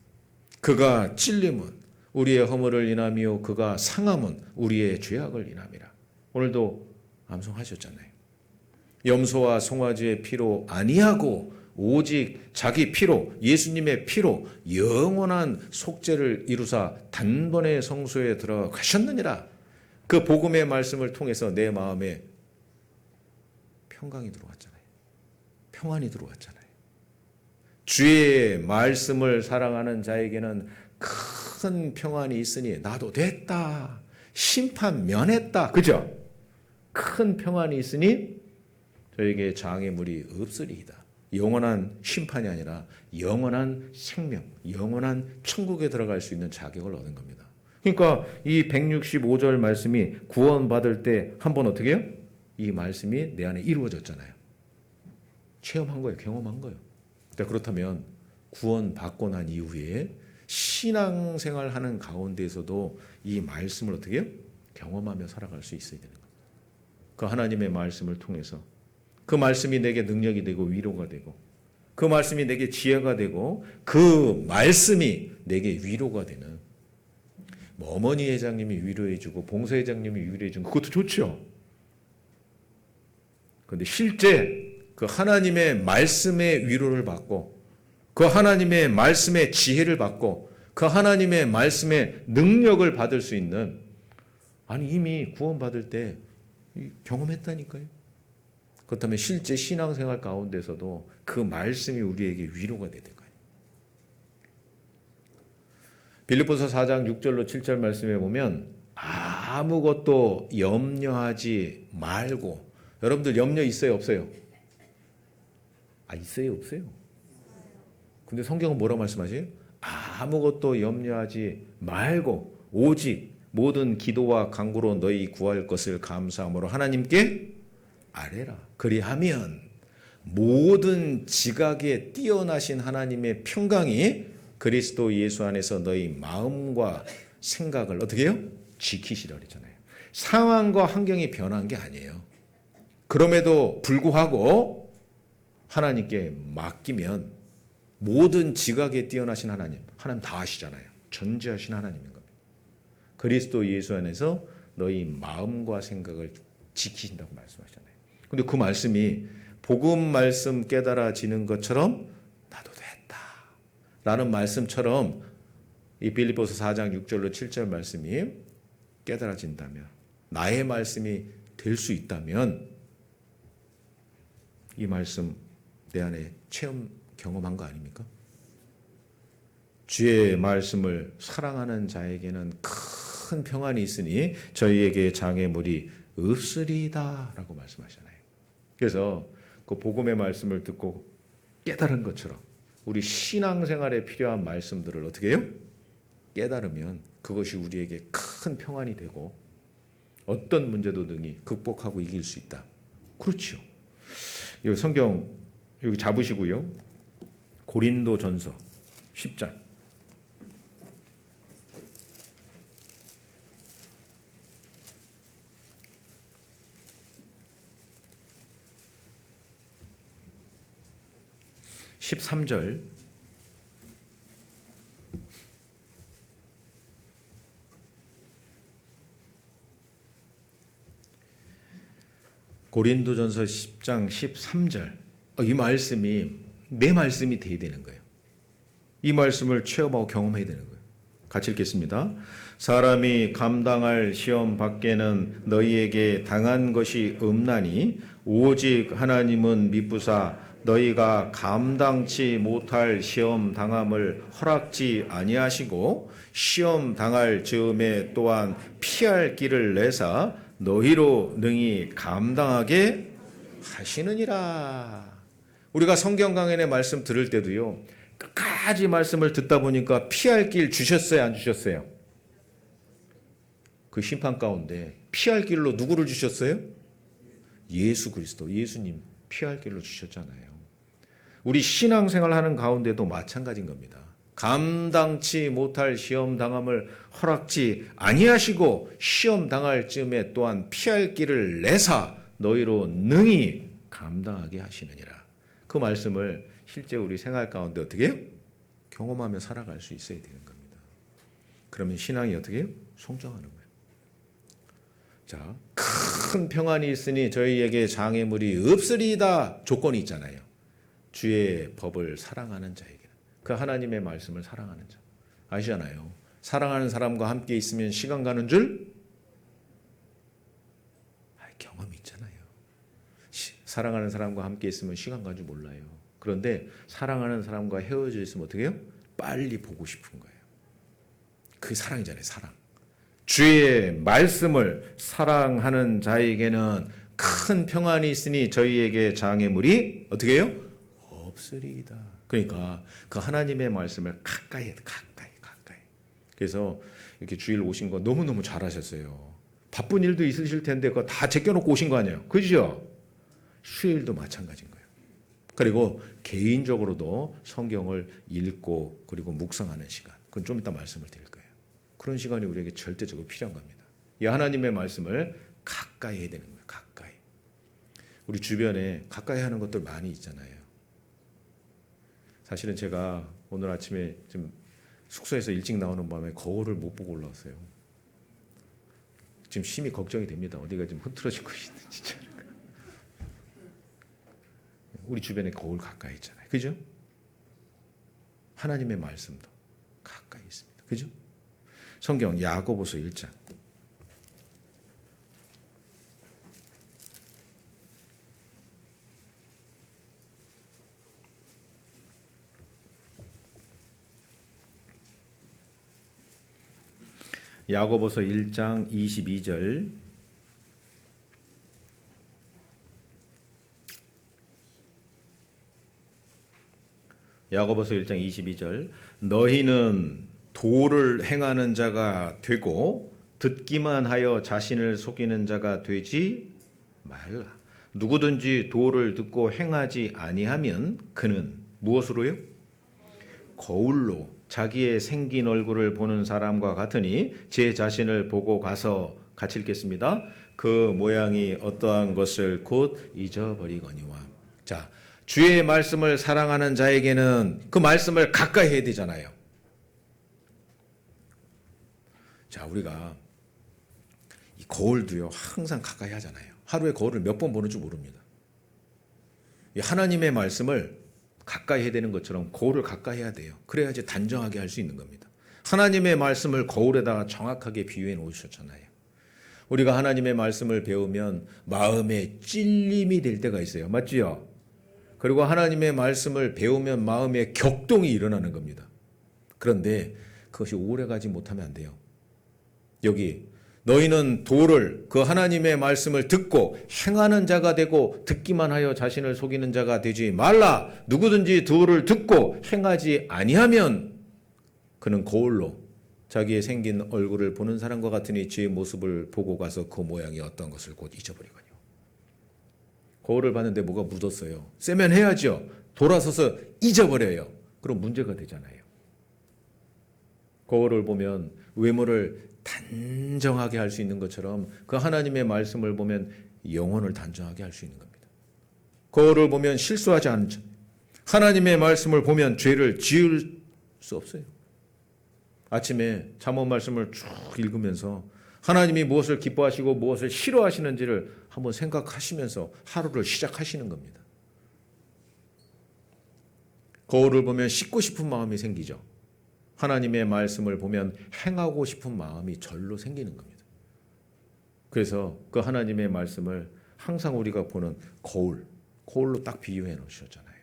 그가 찔림은 우리의 허물을 인하며 그가 상함은 우리의 죄악을 인함이라. 오늘도 암송하셨잖아요. 염소와 송아지의 피로 아니하고 오직 자기 피로, 예수님의 피로 영원한 속죄를 이루사 단번에 성소에 들어가셨느니라. 그 복음의 말씀을 통해서 내 마음에 평강이 들어왔잖아요. 평안이 들어왔잖아요. 주의 말씀을 사랑하는 자에게는 큰 평안이 있으니 나도 됐다. 심판 면했다. 그죠? 큰 평안이 있으니 저에게 장애물이 없으리이다. 영원한 심판이 아니라 영원한 생명, 영원한 천국에 들어갈 수 있는 자격을 얻은 겁니다. 그러니까 이 165절 말씀이 구원받을 때 한번 어떻게 해요? 이 말씀이 내 안에 이루어졌잖아요. 체험한 거예요. 경험한 거예요. 그렇다면 구원받고 난 이후에 신앙생활 하는 가운데에서도 이 말씀을 어떻게 해요? 경험하며 살아갈 수 있어야 되는 겁니다. 그 하나님의 말씀을 통해서 그 말씀이 내게 능력이 되고 위로가 되고 그 말씀이 내게 지혜가 되고 그 말씀이 내게 위로가 되는 어머니 회장님이 위로해주고 봉사 회장님이 위로해주는 그것도 좋죠. 그런데 실제 그 하나님의 말씀의 위로를 받고 그 하나님의 말씀의 지혜를 받고 그 하나님의 말씀의 능력을 받을 수 있는 아니 이미 구원받을 때 경험했다니까요. 그렇다면 실제 신앙생활 가운데서도 그 말씀이 우리에게 위로가 되는 거예요. 빌립보서 4장 6절로 7절 말씀에 보면 아무것도 염려하지 말고 여러분들 염려 있어요 없어요? 있어요 없어요? 근데 성경은 뭐라고 말씀하세요? 아무것도 염려하지 말고 오직 모든 기도와 간구로 너희 구할 것을 감사함으로 하나님께 아뢰라. 그리하면 모든 지각에 뛰어나신 하나님의 평강이 그리스도 예수 안에서 너희 마음과 생각을 어떻게 해요? 지키시라 그랬잖아요. 상황과 환경이 변한 게 아니에요. 그럼에도 불구하고 하나님께 맡기면 모든 지각에 뛰어나신 하나님 다 아시잖아요. 전지하신 하나님인 겁니다. 그리스도 예수 안에서 너희 마음과 생각을 지키신다고 말씀하셨잖아요. 근데 그 말씀이 복음 말씀 깨달아지는 것처럼 나도 됐다 라는 말씀처럼 이 빌립보서 4장 6절로 7절 말씀이 깨달아진다면 나의 말씀이 될 수 있다면 이 말씀 내 안에 체험 경험한 거 아닙니까? 주의 말씀을 사랑하는 자에게는 큰 평안이 있으니 저희에게 장애물이 없으리다 라고 말씀하시잖아요. 그래서 그 복음의 말씀을 듣고 깨달은 것처럼 우리 신앙생활에 필요한 말씀들을 어떻게 해요? 깨달으면 그것이 우리에게 큰 평안이 되고 어떤 문제도 능히 극복하고 이길 수 있다. 그렇죠. 이 성경 여기 잡으시고요. 고린도전서 10장 13절 고린도전서 10장 13절 이 말씀이 내 말씀이 돼야 되는 거예요. 이 말씀을 체험하고 경험해야 되는 거예요. 같이 읽겠습니다. 사람이 감당할 시험 밖에는 너희에게 당한 것이 없나니 오직 하나님은 미쁘사 너희가 감당치 못할 시험 당함을 허락지 아니하시고 시험 당할 즈음에 또한 피할 길을 내사 너희로 능히 감당하게 하시느니라. 우리가 성경 강연의 말씀 들을 때도요. 끝까지 말씀을 듣다 보니까 피할 길 주셨어요? 안 주셨어요? 그 심판 가운데 피할 길로 누구를 주셨어요? 예수 그리스도, 예수님 피할 길로 주셨잖아요. 우리 신앙생활 하는 가운데도 마찬가지인 겁니다. 감당치 못할 시험 당함을 허락지 아니하시고 시험 당할 즈음에 또한 피할 길을 내사 너희로 능히 감당하게 하시느니라. 그 말씀을 실제 우리 생활 가운데 어떻게 해요? 경험하며 살아갈 수 있어야 되는 겁니다. 그러면 신앙이 어떻게 해요? 성장하는 거예요. 자, 큰 평안이 있으니 저희에게 장애물이 없으리이다 조건이 있잖아요. 주의 법을 사랑하는 자에게는 그 하나님의 말씀을 사랑하는 자 아시잖아요. 사랑하는 사람과 함께 있으면 시간 가는 줄 경험이 있잖아요. 사랑하는 사람과 함께 있으면 시간 가는 줄 몰라요. 그런데 사랑하는 사람과 헤어져 있으면 어떻게 해요? 빨리 보고 싶은 거예요. 그게 사랑이잖아요. 사랑. 주의 말씀을 사랑하는 자에게는 큰 평안이 있으니 저희에게 장애물이 어떻게 해요? 없으리이다. 그러니까 그 하나님의 말씀을 가까이. 그래서 이렇게 주일 오신 거 너무너무 잘하셨어요. 바쁜 일도 있으실 텐데 그거 다 제껴놓고 오신 거 아니에요. 그죠? 휴일도 마찬가지인 거예요. 그리고 개인적으로도 성경을 읽고 그리고 묵상하는 시간. 그건 좀 이따 말씀을 드릴 거예요. 그런 시간이 우리에게 절대적으로 필요한 겁니다. 이 하나님의 말씀을 가까이 해야 되는 거예요. 가까이. 우리 주변에 가까이 하는 것들 많이 있잖아요. 사실은 제가 오늘 아침에 좀 숙소에서 일찍 나오는 밤에 거울을 못 보고 올라왔어요. 지금 심히 걱정이 됩니다. 어디가 좀 흐트러진 것이 있는지. 우리 주변에 거울 가까이 있잖아요. 그죠? 하나님의 말씀도 가까이 있습니다. 그죠? 성경 야고보서 1장. 야고보서 1장 22절. 야고보서 1장 22절. 너희는 도를 행하는 자가 되고 듣기만 하여 자신을 속이는 자가 되지 말라. 누구든지 도를 듣고 행하지 아니하면 그는 무엇으로요? 거울로 자기의 생긴 얼굴을 보는 사람과 같으니 제 자신을 보고 가서 같이 읽겠습니다. 그 모양이 어떠한 것을 곧 잊어버리거니와. 자, 주의 말씀을 사랑하는 자에게는 그 말씀을 가까이 해야 되잖아요. 자, 우리가 이 거울도요 항상 가까이 하잖아요. 하루에 거울을 몇 번 보는 줄 모릅니다. 이 하나님의 말씀을 가까이 해야 되는 것처럼 거울을 가까이 해야 돼요. 그래야지 단정하게 할 수 있는 겁니다. 하나님의 말씀을 거울에다가 정확하게 비유해 놓으셨잖아요. 우리가 하나님의 말씀을 배우면 마음에 찔림이 될 때가 있어요. 맞지요? 그리고 하나님의 말씀을 배우면 마음에 격동이 일어나는 겁니다. 그런데 그것이 오래가지 못하면 안 돼요. 여기 너희는 도를 그 하나님의 말씀을 듣고 행하는 자가 되고 듣기만 하여 자신을 속이는 자가 되지 말라. 누구든지 도를 듣고 행하지 아니하면 그는 거울로 자기의 생긴 얼굴을 보는 사람과 같으니 제 모습을 보고 가서 그 모양이 어떤 것을 곧 잊어버리거니와. 거울을 봤는데 뭐가 묻었어요. 세면해야죠. 돌아서서 잊어버려요. 그럼 문제가 되잖아요. 거울을 보면 외모를 단정하게 할 수 있는 것처럼 그 하나님의 말씀을 보면 영혼을 단정하게 할 수 있는 겁니다. 거울을 보면 실수하지 않는 자. 하나님의 말씀을 보면 죄를 지을 수 없어요. 아침에 잠언 말씀을 쭉 읽으면서 하나님이 무엇을 기뻐하시고 무엇을 싫어하시는지를 한번 생각하시면서 하루를 시작하시는 겁니다. 거울을 보면 씻고 싶은 마음이 생기죠. 하나님의 말씀을 보면 행하고 싶은 마음이 절로 생기는 겁니다. 그래서 그 하나님의 말씀을 항상 우리가 보는 거울로 딱 비유해 놓으셨잖아요.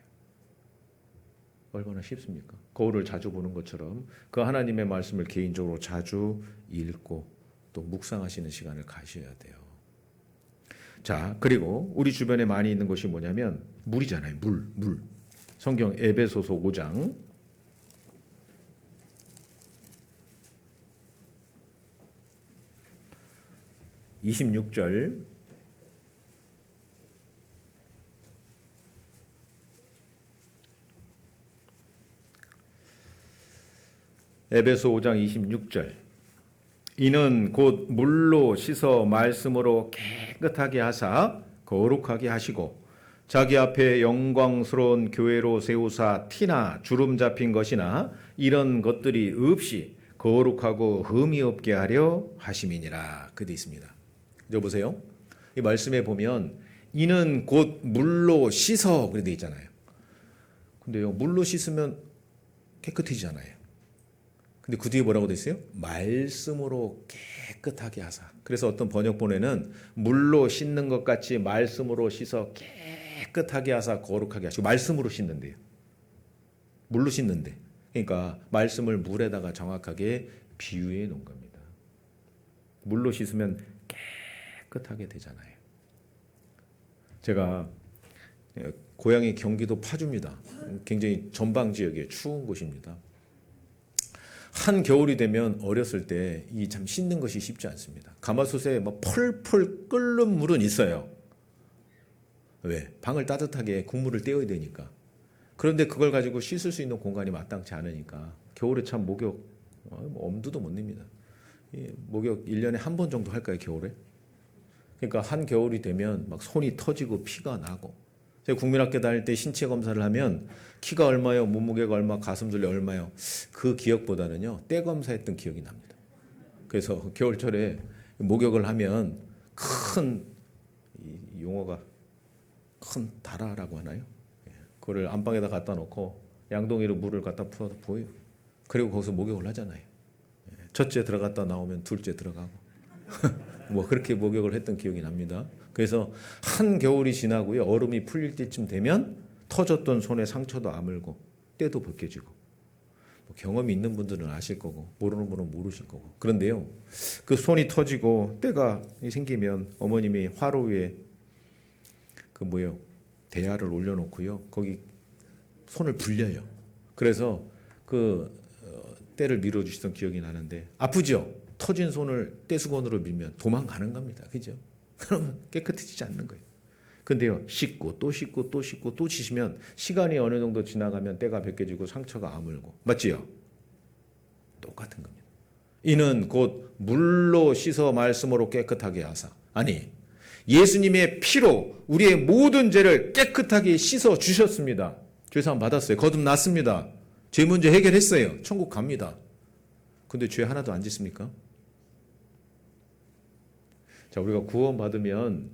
얼마나 쉽습니까? 거울을 자주 보는 것처럼 그 하나님의 말씀을 개인적으로 자주 읽고 또 묵상하시는 시간을 가셔야 돼요. 자, 그리고 우리 주변에 많이 있는 것이 뭐냐면 물이잖아요. 물. 성경 에베소서 5장 26절. 에베소 5장 26절. 이는 곧 물로 씻어 말씀으로 깨끗하게 하사 거룩하게 하시고 자기 앞에 영광스러운 교회로 세우사 티나 주름 잡힌 것이나 이런 것들이 없이 거룩하고 흠이 없게 하려 하심이니라. 그도 있습니다. 여보세요. 이 말씀에 보면 이는 곧 물로 씻어 그래 돼 있잖아요. 근데요, 물로 씻으면 깨끗해지잖아요. 근데 그 뒤에 뭐라고 돼 있어요? 말씀으로 깨끗하게 하사. 그래서 어떤 번역본에는 물로 씻는 것 같이 말씀으로 씻어 깨끗하게 하사 거룩하게 하시고, 말씀으로 씻는데요. 물로 씻는데. 그러니까 말씀을 물에다가 정확하게 비유해 놓은 겁니다. 물로 씻으면 깨끗하게 되잖아요. 제가 고향이 경기도 파주입니다. 굉장히 전방 지역에 추운 곳입니다. 한겨울이 되면 어렸을 때 이 참 씻는 것이 쉽지 않습니다. 가마솥에 뭐 펄펄 끓는 물은 있어요. 왜? 방을 따뜻하게 국물을 떼어야 되니까. 그런데 그걸 가지고 씻을 수 있는 공간이 마땅치 않으니까 겨울에 참 목욕 엄두도 못 냅니다. 목욕 1년에 한 번 정도 할까요, 겨울에? 그러니까 한겨울이 되면 막 손이 터지고 피가 나고. 제가 국민학교 다닐 때 신체 검사를 하면 키가 얼마요, 몸무게가 얼마, 가슴둘레 얼마요. 그 기억보다는요, 때 검사했던 기억이 납니다. 그래서 겨울철에 목욕을 하면 큰 용어가 큰 다라라고 하나요? 그거를 안방에다 갖다 놓고 양동이로 물을 갖다 부어서 부어요. 그리고 거기서 목욕을 하잖아요. 첫째 들어갔다 나오면 둘째 들어가고 뭐 그렇게 목욕을 했던 기억이 납니다. 그래서 한겨울이 지나고요, 얼음이 풀릴 때쯤 되면 터졌던 손에 상처도 아물고 때도 벗겨지고. 뭐 경험이 있는 분들은 아실 거고 모르는 분은 모르실 거고. 그런데요, 그 손이 터지고 때가 생기면 어머님이 화로 위에 대야를 올려놓고요, 거기 손을 불려요. 그래서 때를 밀어주시던 기억이 나는데, 아프죠? 터진 손을 떼수건으로 밀면 도망가는 겁니다. 그죠? 그러면 깨끗해지지 않는 거예요. 근데요, 씻고 또 씻고 또 씻고 또 씻으면 시간이 어느 정도 지나가면 때가 벗겨지고 상처가 아물고. 맞지요? 똑같은 겁니다. 이는 곧 물로 씻어 말씀으로 깨끗하게 하사. 아니, 예수님의 피로 우리의 모든 죄를 깨끗하게 씻어 주셨습니다. 죄사함 받았어요. 거듭났습니다. 죄 문제 해결했어요. 천국 갑니다. 근데 죄 하나도 안 짓습니까? 자, 우리가 구원받으면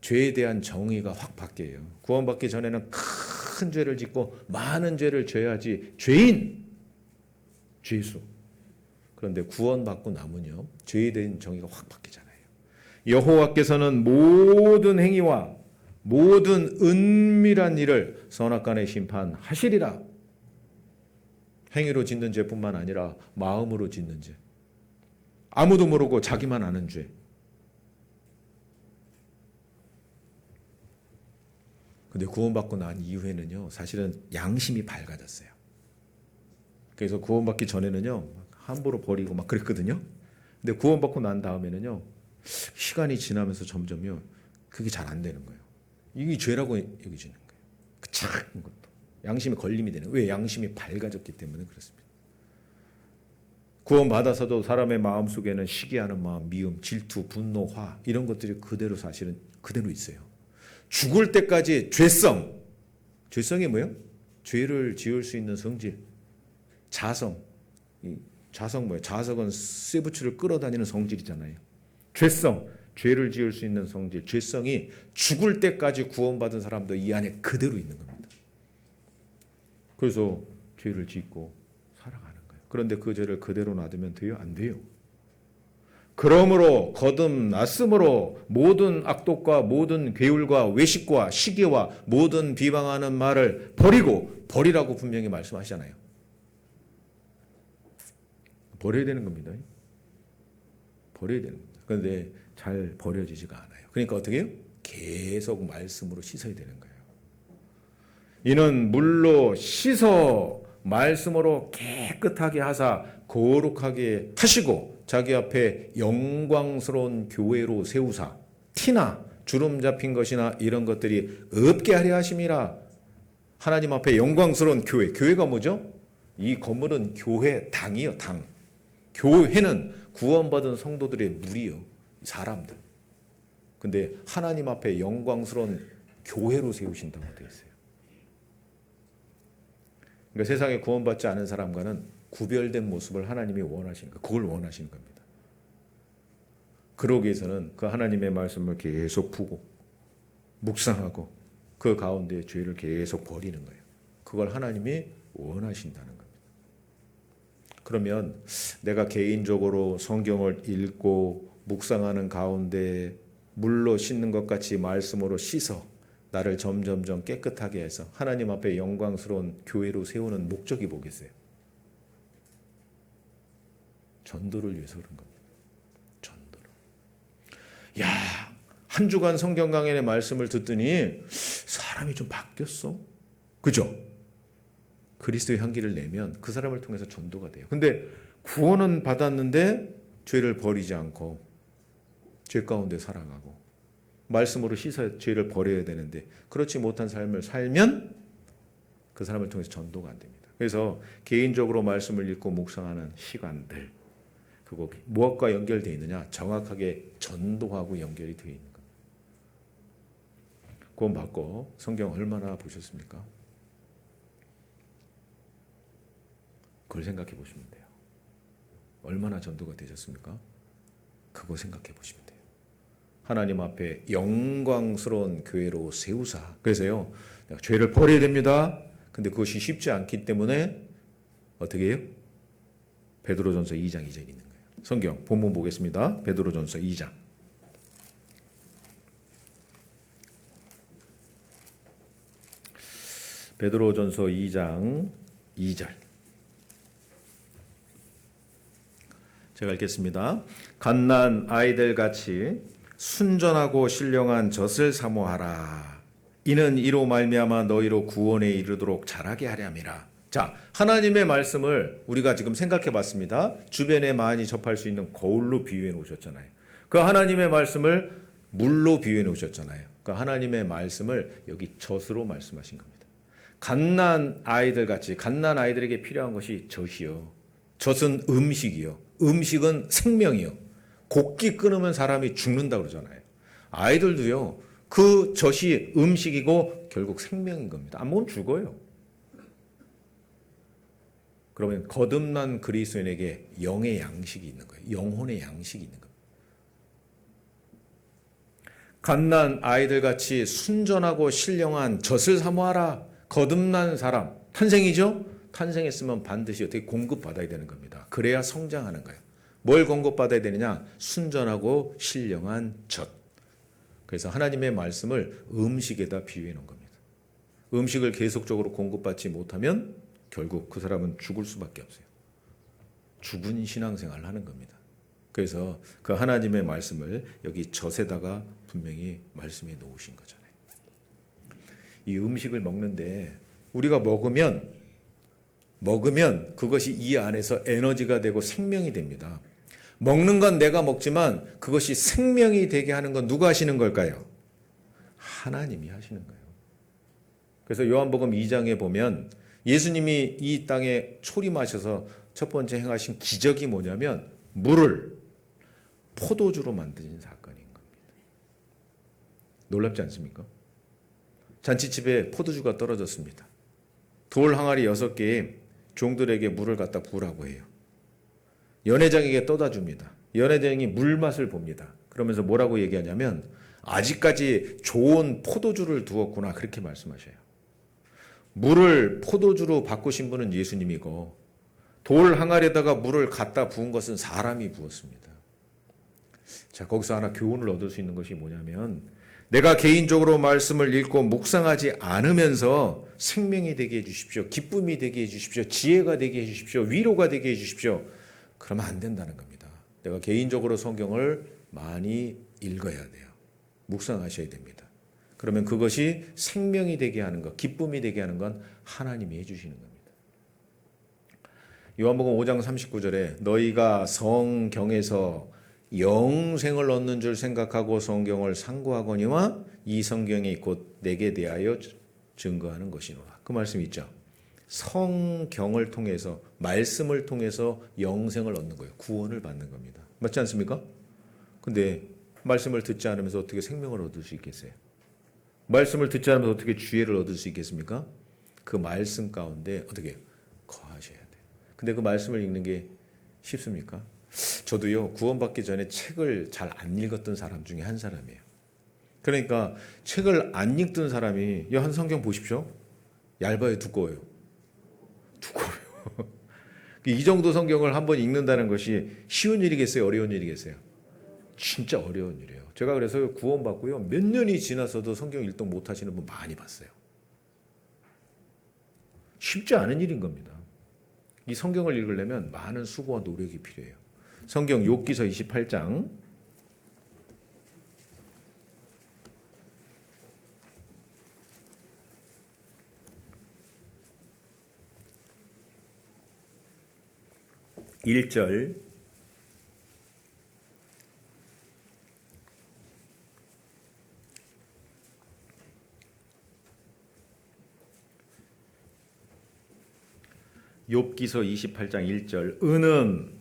죄에 대한 정의가 확 바뀌어요. 구원받기 전에는 큰 죄를 짓고 많은 죄를 져야지 죄인, 죄수. 그런데 구원받고 나면요, 죄에 대한 정의가 확 바뀌잖아요. 여호와께서는 모든 행위와 모든 은밀한 일을 선악간에 심판하시리라. 행위로 짓는 죄뿐만 아니라 마음으로 짓는 죄, 아무도 모르고 자기만 아는 죄. 근데 구원받고 난 이후에는요, 사실은 양심이 밝아졌어요. 그래서 구원받기 전에는요, 함부로 버리고 막 그랬거든요. 근데 구원받고 난 다음에는요, 시간이 지나면서 점점요, 그게 잘 안 되는 거예요. 이게 죄라고 여겨지는 거예요. 그 작은 것도 양심에 걸림이 되는 거예요. 왜? 양심이 밝아졌기 때문에 그렇습니다. 구원받아서도 사람의 마음속에는 시기하는 마음, 미움, 질투, 분노, 화, 이런 것들이 그대로 사실은 그대로 있어요. 죽을 때까지 죄성이 뭐예요? 죄를 지을 수 있는 성질, 자성. 자성 뭐예요? 자성은 쇠부추를 끌어다니는 성질이잖아요. 죄성, 죄를 지을 수 있는 성질, 죄성이 죽을 때까지 구원받은 사람도 이 안에 그대로 있는 겁니다. 그래서 죄를 짓고 살아가는 거예요. 그런데 그 죄를 그대로 놔두면 돼요? 안 돼요. 그러므로 거듭났으므로 모든 악독과 모든 괴울과 외식과 시기와 모든 비방하는 말을 버리라고 분명히 말씀하시잖아요. 버려야 되는 겁니다. 버려야 되는 겁니다. 그런데 잘 버려지지가 않아요. 그러니까 어떻게 해요? 계속 말씀으로 씻어야 되는 거예요. 이는 물로 씻어 말씀으로 깨끗하게 하사 거룩하게 하시고 자기 앞에 영광스러운 교회로 세우사 티나 주름 잡힌 것이나 이런 것들이 없게 하려 하심이라. 하나님 앞에 영광스러운 교회. 교회가 뭐죠? 이 건물은 교회 당이요, 당. 교회는 구원받은 성도들의 무리요, 사람들. 근데 하나님 앞에 영광스러운 교회로 세우신다고 되어 있어요. 그러니까 세상에 구원받지 않은 사람과는 구별된 모습을 하나님이 원하시는 거예요. 그걸 원하시는 겁니다. 그러기 위해서는 그 하나님의 말씀을 계속 푸고 묵상하고 그 가운데 죄를 계속 버리는 거예요. 그걸 하나님이 원하신다는 겁니다. 그러면 내가 개인적으로 성경을 읽고 묵상하는 가운데 물로 씻는 것 같이 말씀으로 씻어 나를 점점점 깨끗하게 해서 하나님 앞에 영광스러운 교회로 세우는 목적이 뭐겠어요? 전도를 위해서 그런 겁니다. 전도를. 야, 한 주간 성경 강연의 말씀을 듣더니 사람이 좀 바뀌었어. 그죠? 그리스도의 향기를 내면 그 사람을 통해서 전도가 돼요. 근데 구원은 받았는데 죄를 버리지 않고 죄 가운데 살아가고 말씀으로 씻어 죄를 버려야 되는데 그렇지 못한 삶을 살면 그 사람을 통해서 전도가 안 됩니다. 그래서 개인적으로 말씀을 읽고 묵상하는 시간들 그거 무엇과 연결되어 있느냐? 정확하게 전도하고 연결이 되어 있는 겁니다. 구원받고 성경 얼마나 보셨습니까? 그걸 생각해 보시면 돼요. 얼마나 전도가 되셨습니까? 그거 생각해 보시면 돼요. 하나님 앞에 영광스러운 교회로 세우사. 그래서요, 내가 죄를 버려야 됩니다. 근데 그것이 쉽지 않기 때문에 어떻게 해요? 베드로전서 2장 2절 있는 거예요. 성경 본문 보겠습니다. 베드로전서 2장. 베드로전서 2장 2절. 제가 읽겠습니다. 갓난 아이들 같이 순전하고 신령한 젖을 사모하라. 이는 이로 말미암아 너희로 구원에 이르도록 자라게 하렴이라. 자, 하나님의 말씀을 우리가 지금 생각해 봤습니다. 주변에 많이 접할 수 있는 거울로 비유해 놓으셨잖아요. 그 하나님의 말씀을 물로 비유해 놓으셨잖아요. 그 하나님의 말씀을 여기 젖으로 말씀하신 겁니다. 갓난 아이들 같이 갓난 아이들에게 필요한 것이 젖이요. 젖은 음식이요. 음식은 생명이요. 곡기 끊으면 사람이 죽는다 그러잖아요. 아이들도요. 그 젖이 음식이고 결국 생명인 겁니다. 안 먹으면 죽어요. 그러면 거듭난 그리스도인에게 영의 양식이 있는 거예요. 영혼의 양식이 있는 겁니다. 갓난 아이들 같이 순전하고 신령한 젖을 사모하라. 거듭난 사람, 탄생이죠? 탄생했으면 반드시 어떻게 공급받아야 되는 겁니다. 그래야 성장하는 거예요. 뭘 공급받아야 되느냐? 순전하고 신령한 젖. 그래서 하나님의 말씀을 음식에다 비유해 놓은 겁니다. 음식을 계속적으로 공급받지 못하면 결국 그 사람은 죽을 수밖에 없어요. 죽은 신앙생활을 하는 겁니다. 그래서 그 하나님의 말씀을 여기 젖에다가 분명히 말씀해 놓으신 거잖아요. 이 음식을 먹는데 우리가 먹으면 그것이 이 안에서 에너지가 되고 생명이 됩니다. 먹는 건 내가 먹지만 그것이 생명이 되게 하는 건 누가 하시는 걸까요? 하나님이 하시는 거예요. 그래서 요한복음 2장에 보면 예수님이 이 땅에 초림하셔서 첫 번째 행하신 기적이 뭐냐면 물을 포도주로 만드신 사건인 겁니다. 놀랍지 않습니까? 잔치집에 포도주가 떨어졌습니다. 돌 항아리 6개에 종들에게 물을 갖다 부으라고 해요. 연회장에게 떠다 줍니다. 연회장이 물맛을 봅니다. 그러면서 뭐라고 얘기하냐면 아직까지 좋은 포도주를 두었구나 그렇게 말씀하셔요. 물을 포도주로 바꾸신 분은 예수님이고 돌 항아리에다가 물을 갖다 부은 것은 사람이 부었습니다. 자, 거기서 하나 교훈을 얻을 수 있는 것이 뭐냐면 내가 개인적으로 말씀을 읽고 묵상하지 않으면서 생명이 되게 해주십시오. 기쁨이 되게 해주십시오. 지혜가 되게 해주십시오. 위로가 되게 해주십시오. 그러면 안 된다는 겁니다. 내가 개인적으로 성경을 많이 읽어야 돼요. 묵상하셔야 됩니다. 그러면 그것이 생명이 되게 하는 것, 기쁨이 되게 하는 건 하나님이 해주시는 겁니다. 요한복음 5장 39절에 너희가 성경에서 영생을 얻는 줄 생각하고 성경을 상고하거니와 이 성경이 곧 내게 대하여 증거하는 것이노라. 그 말씀이 있죠. 성경을 통해서 말씀을 통해서 영생을 얻는 거예요. 구원을 받는 겁니다. 맞지 않습니까? 근데 말씀을 듣지 않으면서 어떻게 생명을 얻을 수 있겠어요? 말씀을 듣지 않으면서 어떻게 지혜를 얻을 수 있겠습니까? 그 말씀 가운데 어떻게 거하셔야 돼요. 근데 그 말씀을 읽는 게 쉽습니까? 저도요, 구원받기 전에 책을 잘 안 읽었던 사람 중에 한 사람이에요. 그러니까 책을 안 읽던 사람이 한 성경 보십시오. 얇아요, 두꺼워요? 두꺼워요. 이 정도 성경을 한번 읽는다는 것이 쉬운 일이겠어요? 어려운 일이겠어요? 진짜 어려운 일이에요. 제가 그래서 구원받고요, 몇 년이 지나서도 성경 읽동 못 하시는 분 많이 봤어요. 쉽지 않은 일인 겁니다. 이 성경을 읽으려면 많은 수고와 노력이 필요해요. 성경 욥기서 28장 1절 욥기서 28장 1절 은은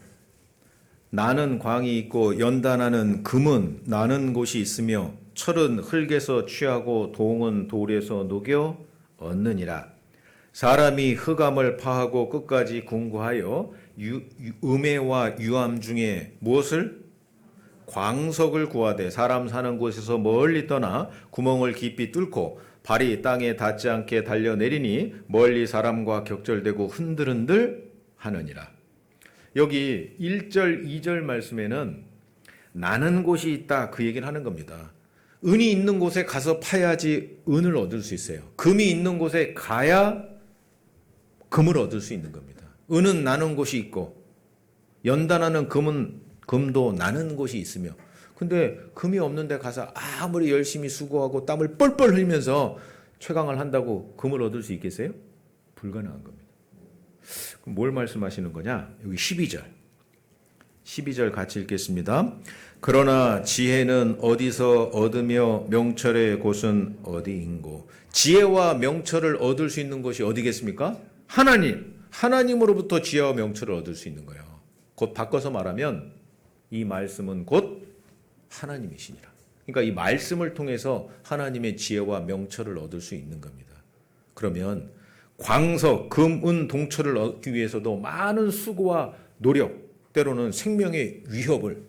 나는 광이 있고 연단하는 금은 나는 곳이 있으며 철은 흙에서 취하고 동은 돌에서 녹여 얻느니라. 사람이 흑암을 파하고 끝까지 궁구하여 음해와 유암 중에 무엇을? 광석을 구하되 사람 사는 곳에서 멀리 떠나 구멍을 깊이 뚫고 발이 땅에 닿지 않게 달려내리니 멀리 사람과 격절되고 흔들흔들 하느니라. 여기 1절 2절 말씀에는 나는 곳이 있다 그 얘기를 하는 겁니다. 은이 있는 곳에 가서 파야지 은을 얻을 수 있어요. 금이 있는 곳에 가야 금을 얻을 수 있는 겁니다. 은은 나는 곳이 있고 연단하는 금도 나는 곳이 있으며, 근데 금이 없는 데 가서 아무리 열심히 수고하고 땀을 뻘뻘 흘리면서 최강을 한다고 금을 얻을 수 있겠어요? 불가능한 겁니다. 그럼 뭘 말씀하시는 거냐? 여기 12절 같이 읽겠습니다. 그러나 지혜는 어디서 얻으며 명철의 곳은 어디인고? 지혜와 명철을 얻을 수 있는 곳이 어디겠습니까? 하나님으로부터 지혜와 명철을 얻을 수 있는 거예요. 곧 바꿔서 말하면 이 말씀은 곧 하나님이시니라. 그러니까 이 말씀을 통해서 하나님의 지혜와 명철을 얻을 수 있는 겁니다. 그러면 광석, 금, 은, 동철을 얻기 위해서도 많은 수고와 노력, 때로는 생명의 위협을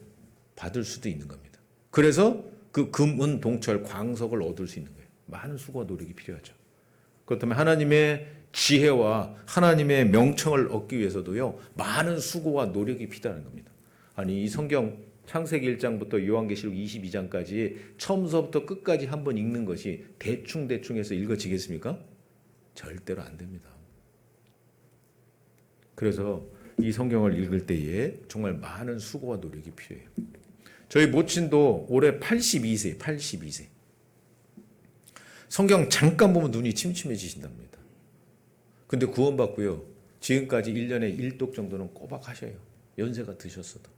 받을 수도 있는 겁니다. 그래서 그 금, 은, 동철, 광석을 얻을 수 있는 거예요. 많은 수고와 노력이 필요하죠. 그렇다면 하나님의 지혜와 하나님의 명청을 얻기 위해서도요, 많은 수고와 노력이 필요하는 겁니다. 아니, 이 성경 창세기 1장부터 요한계시록 22장까지 처음서부터 끝까지 한번 읽는 것이 대충 해서 읽어지겠습니까? 절대로 안 됩니다. 그래서 이 성경을 읽을 때에 정말 많은 수고와 노력이 필요해요. 저희 모친도 올해 82세. 성경 잠깐 보면 눈이 침침해지신답니다. 근데 구원받고요, 지금까지 1년에 1독 정도는 꼬박 하셔요. 연세가 드셨어도.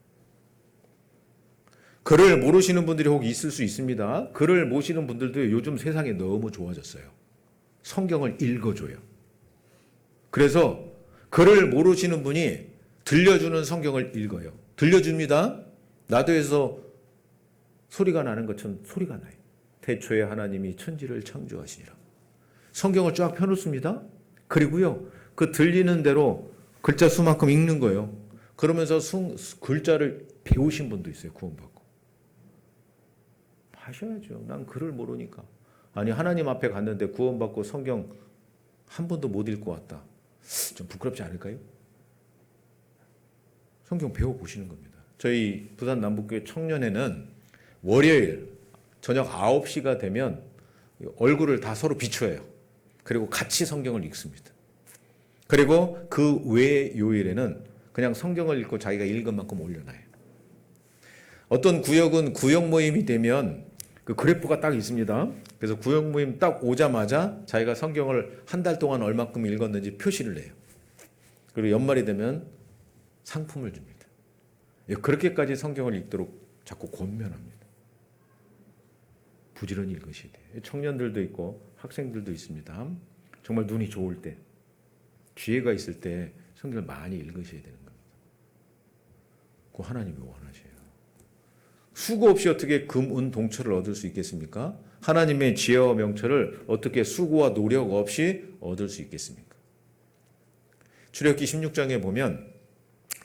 글을 모르시는 분들이 혹 있을 수 있습니다. 글을 모시는 분들도 요즘 세상에 너무 좋아졌어요. 성경을 읽어줘요. 그래서 글을 모르시는 분이 들려주는 성경을 읽어요. 들려줍니다. 나도에서 소리가 나는 것처럼 소리가 나요. 태초에 하나님이 천지를 창조하시니라. 성경을 쫙 펴놓습니다. 그리고요, 그 들리는 대로 글자 수만큼 읽는 거예요. 그러면서 글자를 배우신 분도 있어요. 구원받고. 하셔야죠. 난 글을 모르니까. 아니, 하나님 앞에 갔는데 구원받고 성경 한 번도 못 읽고 왔다. 좀 부끄럽지 않을까요? 성경 배워보시는 겁니다. 저희 부산 남북교회 청년회는 월요일 저녁 9시가 되면 얼굴을 다 서로 비춰요. 그리고 같이 성경을 읽습니다. 그리고 그 외 요일에는 그냥 성경을 읽고 자기가 읽은 만큼 올려놔요. 어떤 구역은 구역 모임이 되면 그 그래프가 딱 있습니다. 그래서 구역 모임 딱 오자마자 자기가 성경을 한 달 동안 얼마큼 읽었는지 표시를 내요. 그리고 연말이 되면 상품을 줍니다. 그렇게까지 성경을 읽도록 자꾸 권면합니다. 부지런히 읽으셔야 돼요. 청년들도 있고 학생들도 있습니다. 정말 눈이 좋을 때, 기회가 있을 때 성경을 많이 읽으셔야 되는 겁니다. 그거 하나님이 원하셔요. 수고 없이 어떻게 금, 은, 동철을 얻을 수 있겠습니까? 하나님의 지혜와 명철을 어떻게 수고와 노력 없이 얻을 수 있겠습니까? 출애굽기 16장에 보면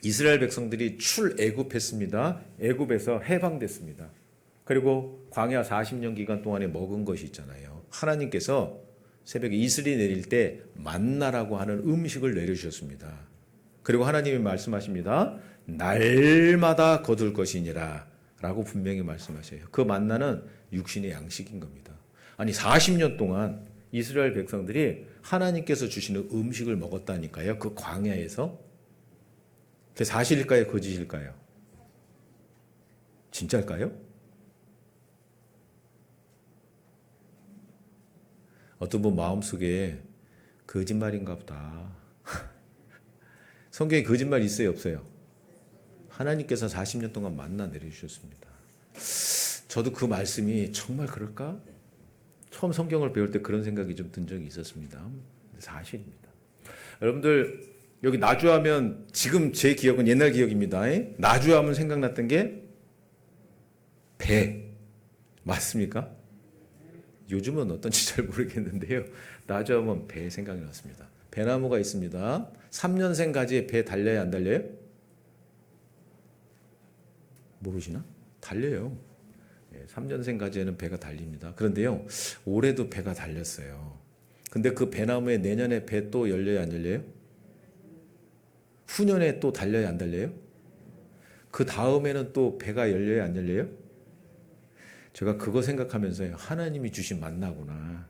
이스라엘 백성들이 출애굽했습니다. 애굽에서 해방됐습니다. 그리고 광야 40년 기간 동안에 먹은 것이 있잖아요. 하나님께서 새벽에 이슬이 내릴 때 만나라고 하는 음식을 내려주셨습니다. 그리고 하나님이 말씀하십니다. 날마다 거둘 것이니라 라고 분명히 말씀하셔요. 그 만나는 육신의 양식인 겁니다. 아니, 40년 동안 이스라엘 백성들이 하나님께서 주시는 음식을 먹었다니까요. 그 광야에서. 그게 사실일까요? 거짓일까요? 진짜일까요? 어떤 분 마음속에 거짓말인가 보다. 성경에 거짓말 있어요, 없어요? 하나님께서 40년 동안 만나 내려주셨습니다. 저도 그 말씀이 정말 그럴까? 처음 성경을 배울 때 그런 생각이 좀 든 적이 있었습니다. 사실입니다. 여러분들 여기 나주하면 지금 제 기억은 옛날 기억입니다. 나주하면 생각났던 게 배 맞습니까? 요즘은 어떤지 잘 모르겠는데요. 나주하면 배 생각이 났습니다. 배나무가 있습니다. 3년생 가지에 배 달려야 안 달려요? 모르시나? 달려요. 3년생 가지에는 배가 달립니다. 그런데요, 올해도 배가 달렸어요. 근데 그 배나무에 내년에 배 또 열려야 안 열려요? 후년에 또 달려야 안 달려요? 그 다음에는 또 배가 열려야 안 열려요? 제가 그거 생각하면서요, 하나님이 주신 만나구나.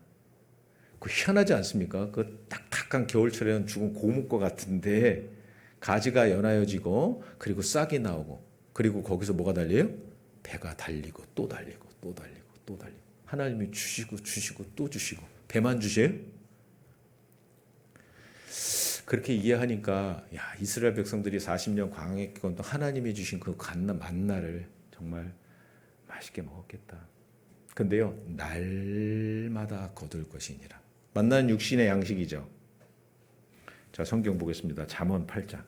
그 희한하지 않습니까? 그 딱딱한 겨울철에는 죽은 고목과 같은데 가지가 연하여지고 그리고 싹이 나오고 그리고 거기서 뭐가 달려요? 배가 달리고 또 달리고 또 달리고 또 달리고. 하나님이 주시고 주시고 또 주시고. 배만 주세요? 그렇게 이해하니까 야, 이스라엘 백성들이 40년 광야했건 또 하나님이 주신 그 만나를 정말 맛있게 먹었겠다. 근데요, 날마다 거둘 것이니라. 만나는 육신의 양식이죠. 자, 성경 보겠습니다. 잠언 8장.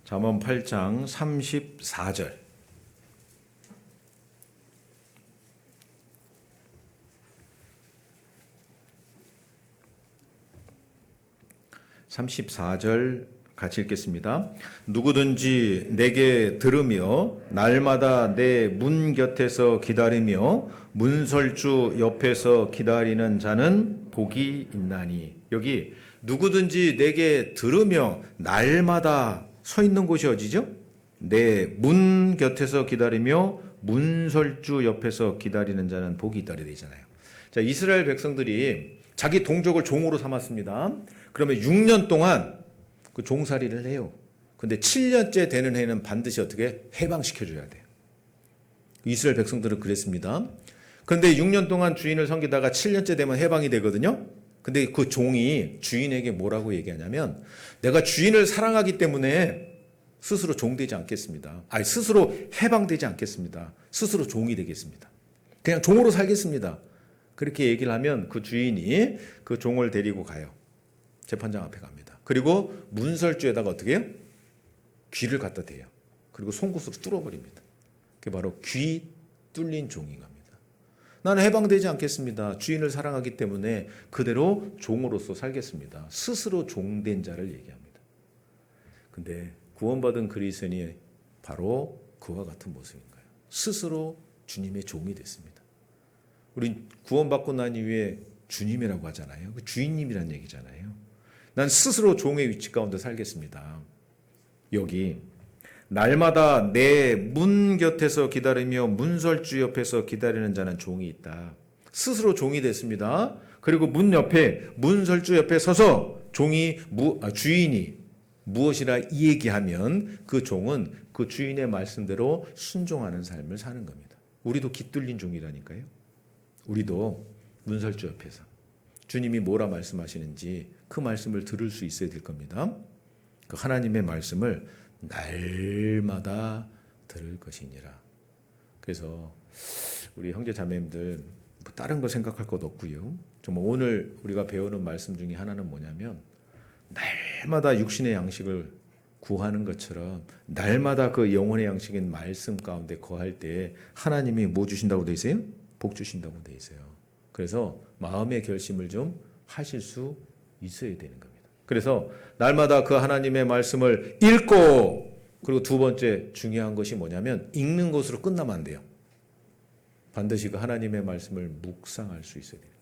잠언 8장 34절. 34절 같이 읽겠습니다. 누구든지 내게 들으며 날마다 내 문 곁에서 기다리며 문설주 옆에서 기다리는 자는 복이 있나니. 여기 누구든지 내게 들으며 날마다 서 있는 곳이 어디죠? 내 문 곁에서 기다리며 문설주 옆에서 기다리는 자는 복이 있다 되어 있잖아요. 자, 이스라엘 백성들이 자기 동족을 종으로 삼았습니다. 그러면 6년 동안 그 종살이를 해요. 근데 7년째 되는 해는 반드시 어떻게 해방시켜줘야 돼요. 이스라엘 백성들은 그랬습니다. 그런데 6년 동안 주인을 섬기다가 7년째 되면 해방이 되거든요. 근데 그 종이 주인에게 뭐라고 얘기하냐면 내가 주인을 사랑하기 때문에 스스로 종되지 않겠습니다. 아니 스스로 해방되지 않겠습니다. 스스로 종이 되겠습니다. 그냥 종으로 살겠습니다. 그렇게 얘기를 하면 그 주인이 그 종을 데리고 가요. 재판장 앞에 갑니다. 그리고 문설주에다가 어떻게 해요? 귀를 갖다 대요. 그리고 송곳으로 뚫어버립니다. 그게 바로 귀 뚫린 종인 겁니다. 나는 해방되지 않겠습니다. 주인을 사랑하기 때문에 그대로 종으로서 살겠습니다. 스스로 종된 자를 얘기합니다. 근데 구원받은 그리스도인이 바로 그와 같은 모습인 거예요. 스스로 주님의 종이 됐습니다. 우리 구원받고 난 이후에 주님이라고 하잖아요. 그 주인님이란 얘기잖아요. 난 스스로 종의 위치 가운데 살겠습니다. 여기 날마다 내 문 곁에서 기다리며 문설주 옆에서 기다리는 자는 종이 있다. 스스로 종이 됐습니다. 그리고 문 옆에 문설주 옆에 서서 주인이 무엇이라 이 얘기하면 그 종은 그 주인의 말씀대로 순종하는 삶을 사는 겁니다. 우리도 깃뚫린 종이라니까요. 우리도 문설주 옆에서 주님이 뭐라 말씀하시는지 그 말씀을 들을 수 있어야 될 겁니다. 그 하나님의 말씀을 날마다 들을 것이니라. 그래서 우리 형제 자매님들 뭐 다른 거 생각할 것 없고요. 정말 오늘 우리가 배우는 말씀 중에 하나는 뭐냐면 날마다 육신의 양식을 구하는 것처럼 날마다 그 영혼의 양식인 말씀 가운데 거할 때 하나님이 뭐 주신다고 돼 있어요? 복 주신다고 돼 있어요. 그래서 마음의 결심을 좀 하실 수 있어야 되는 겁니다. 그래서 날마다 그 하나님의 말씀을 읽고, 그리고 두 번째 중요한 것이 뭐냐면 읽는 것으로 끝나면 안 돼요. 반드시 그 하나님의 말씀을 묵상할 수 있어야 됩니다.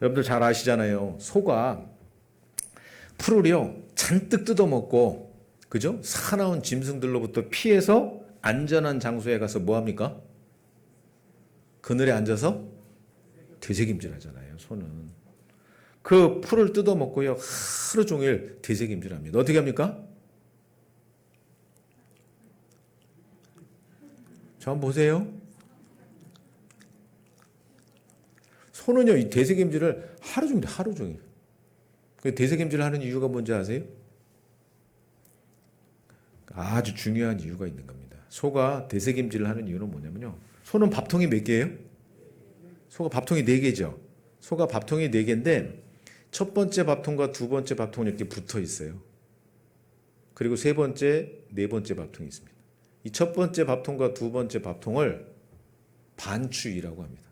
여러분들 잘 아시잖아요. 소가 풀을요 잔뜩 뜯어먹고, 그죠? 사나운 짐승들로부터 피해서 안전한 장소에 가서 뭐 합니까? 그늘에 앉아서 되새김질 하잖아요. 소는 그 풀을 뜯어먹고요 하루 종일 되새김질합니다. 어떻게 합니까? 자, 한번 보세요. 소는요, 이 대세김질을 하루 종일, 하루 종일. 대세김질을 하는 이유가 뭔지 아세요? 아주 중요한 이유가 있는 겁니다. 소가 대세김질을 하는 이유는 뭐냐면요. 소는 밥통이 몇 개예요? 소가 밥통이 4개죠. 소가 밥통이 4개인데 첫 번째 밥통과 두 번째 밥통이 이렇게 붙어 있어요. 그리고 세 번째, 네 번째 밥통이 있습니다. 이 첫 번째 밥통과 두 번째 밥통을 반추위라고 합니다.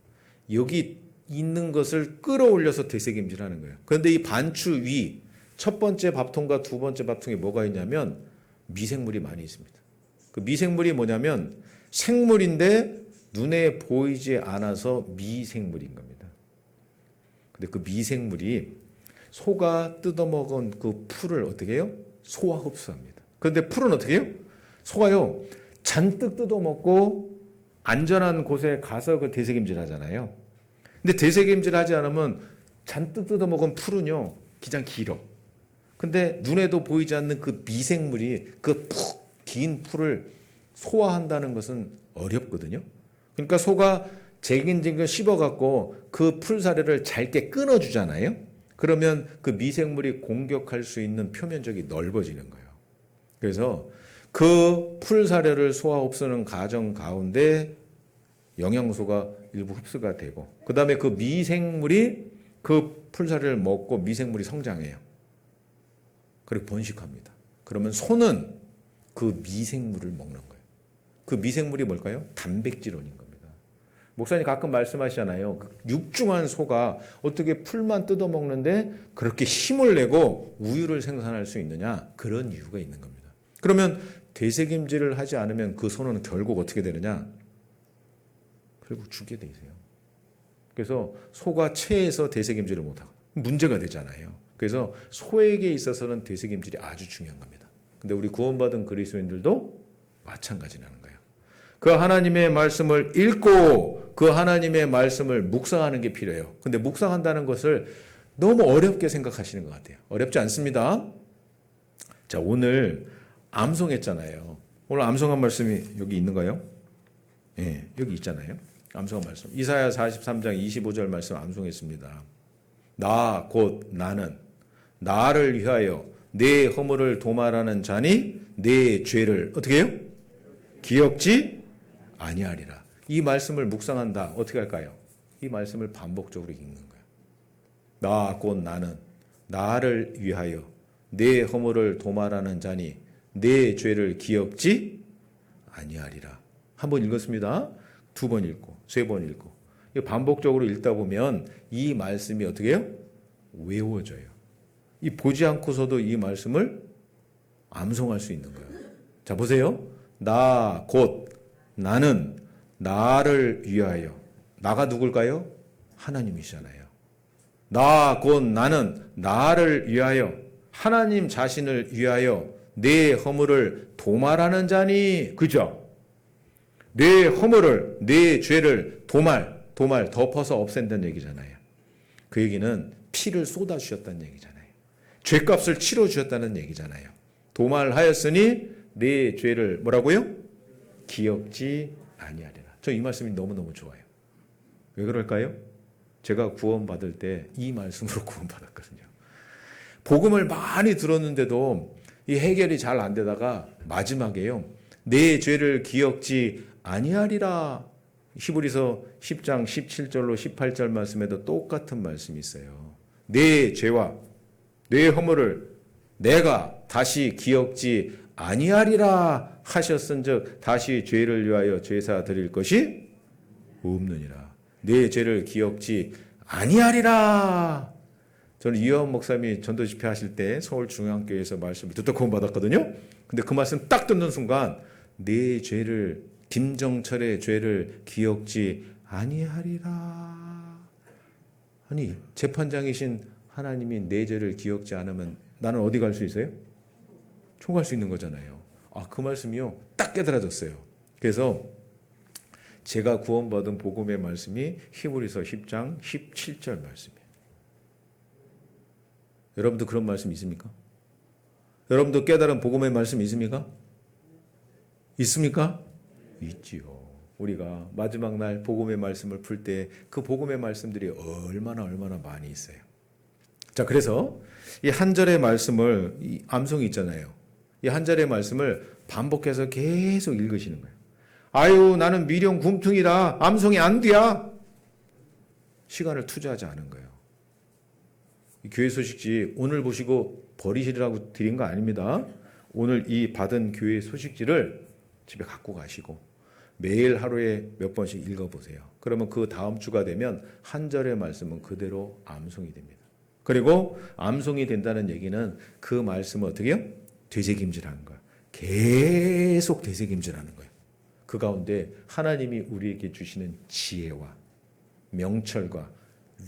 여기 있는 것을 끌어올려서 대세김질하는 거예요. 그런데 이 반추위, 첫 번째 밥통과 두 번째 밥통에 뭐가 있냐면 미생물이 많이 있습니다. 그 미생물이 뭐냐면 생물인데 눈에 보이지 않아서 미생물인 겁니다. 근데 그 미생물이 소가 뜯어먹은 그 풀을 어떻게 해요? 소화 흡수합니다. 그런데 풀은 어떻게 해요? 소가요, 잔뜩 뜯어먹고 안전한 곳에 가서 그 대세김질 하잖아요. 근데 대세김질 하지 않으면 잔뜩 뜯어먹은 풀은요, 기장 길어. 근데 눈에도 보이지 않는 그 미생물이 그 푹 긴 풀을 소화한다는 것은 어렵거든요. 그러니까 소가 쟁긴쟁긴 씹어갖고 그 풀사료를 잘게 끊어주잖아요. 그러면 그 미생물이 공격할 수 있는 표면적이 넓어지는 거예요. 그래서 그 풀사료를 소화 흡수하는 과정 가운데 영양소가 일부 흡수가 되고, 그 다음에 그 미생물이 그 풀사료를 먹고 미생물이 성장해요. 그리고 번식합니다. 그러면 소는 그 미생물을 먹는 거예요. 그 미생물이 뭘까요? 단백질원인 겁니다. 목사님 가끔 말씀하시잖아요. 육중한 소가 어떻게 풀만 뜯어먹는데 그렇게 힘을 내고 우유를 생산할 수 있느냐? 그런 이유가 있는 겁니다. 그러면 대세김질을 하지 않으면 그 소는 결국 어떻게 되느냐? 결국 죽게 돼 있어요. 그래서 소가 체해서 대세김질을 못하고 문제가 되잖아요. 그래서 소에게 있어서는 대세김질이 아주 중요한 겁니다. 근데 우리 구원받은 그리스도인들도 마찬가지라는 거예요. 그 하나님의 말씀을 읽고 그 하나님의 말씀을 묵상하는 게 필요해요. 근데 묵상한다는 것을 너무 어렵게 생각하시는 것 같아요. 어렵지 않습니다. 자, 오늘 암송했잖아요. 오늘 암송한 말씀이 여기 있는가요? 예, 여기 있잖아요. 암송한 말씀. 이사야 43장 25절 말씀 암송했습니다. 나 곧 나는 나를 위하여 내 허물을 도말하는 자니 내 죄를 어떻게 해요? 기억지 아니하리라. 이 말씀을 묵상한다. 어떻게 할까요? 이 말씀을 반복적으로 읽는 거예요. 나 곧 나는 나를 위하여 내 허물을 도말하는 자니 내 죄를 기억지 아니하리라. 한 번 읽었습니다. 2번 읽고 3번 읽고 반복적으로 읽다 보면 이 말씀이 어떻게 해요? 외워져요. 이 보지 않고서도 이 말씀을 암송할 수 있는 거예요. 자, 보세요. 나 곧 나는 나를 위하여. 나가 누굴까요? 하나님이시잖아요. 나 곧 나는 나를 위하여, 하나님 자신을 위하여 내 허물을 도말하는 자니. 그죠? 내 허물을, 내 죄를 도말, 덮어서 없앤다는 얘기잖아요. 그 얘기는 피를 쏟아주셨다는 얘기잖아요. 죄값을 치러주셨다는 얘기잖아요. 도말하였으니 내 죄를 뭐라고요? 기억지 아니하리라. 저 이 말씀이 너무너무 좋아요. 왜 그럴까요? 제가 구원받을 때 이 말씀으로 구원받았거든요. 복음을 많이 들었는데도 이 해결이 잘 안 되다가 마지막에요. 내 죄를 기억지 아니하리라. 히브리서 10장 17절로 18절 말씀에도 똑같은 말씀이 있어요. 내 죄와 내 허물을 내가 다시 기억지 아니하리라 하셨은즉 다시 죄를 위하여 제사 드릴 것이 없느니라. 내 죄를 기억지 아니하리라. 저는 이현 목사님이 전도 집회 하실 때 서울중앙교회에서 말씀을 듣다 구원받았거든요. 근데 그 말씀 딱 듣는 순간 내 죄를, 김정철의 죄를 기억지 아니하리라. 아니, 재판장이신 하나님이 내 죄를 기억지 않으면 나는 어디 갈 수 있어요? 총갈 수 있는 거잖아요. 아, 그 말씀이요. 딱 깨달아졌어요. 그래서 제가 구원받은 복음의 말씀이 히브리서 10장 17절 말씀이에요. 여러분도 그런 말씀 있습니까? 여러분도 깨달은 복음의 말씀 있습니까? 있습니까? 있지요. 우리가 마지막 날 복음의 말씀을 풀 때 그 복음의 말씀들이 얼마나 많이 있어요. 자, 그래서 이 한 절의 말씀을, 이 암송이 있잖아요. 이 한 절의 말씀을 반복해서 계속 읽으시는 거예요. 아유, 나는 미련 굼퉁이다. 암송이 안 돼야. 시간을 투자하지 않은 거예요. 이 교회 소식지 오늘 보시고 버리시라고 드린 거 아닙니다. 오늘 이 받은 교회 소식지를 집에 갖고 가시고 매일 하루에 몇 번씩 읽어보세요. 그러면 그 다음 주가 되면 한 절의 말씀은 그대로 암송이 됩니다. 그리고 암송이 된다는 얘기는 그 말씀을 어떻게 해요? 되새김질하는 거예요. 계속 되새김질하는 거예요. 그 가운데 하나님이 우리에게 주시는 지혜와 명철과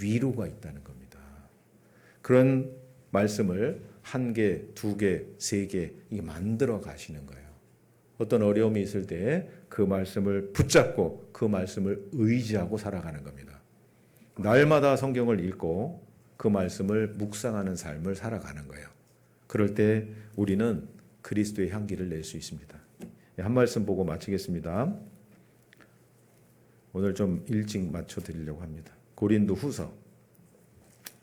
위로가 있다는 겁니다. 그런 말씀을 한 개, 두 개, 세 개 이게 만들어 가시는 거예요. 어떤 어려움이 있을 때 그 말씀을 붙잡고 그 말씀을 의지하고 살아가는 겁니다. 날마다 성경을 읽고 그 말씀을 묵상하는 삶을 살아가는 거예요. 그럴 때 우리는 그리스도의 향기를 낼 수 있습니다. 한 말씀 보고 마치겠습니다. 오늘 좀 일찍 맞춰 드리려고 합니다. 고린도 후서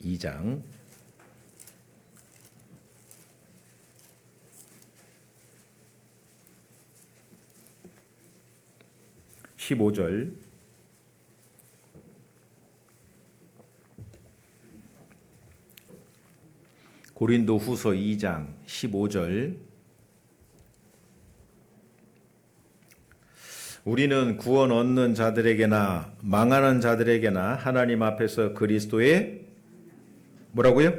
2장 15절 고린도 후서 2장 15절 우리는 구원 얻는 자들에게나 망하는 자들에게나 하나님 앞에서 그리스도의 뭐라고요?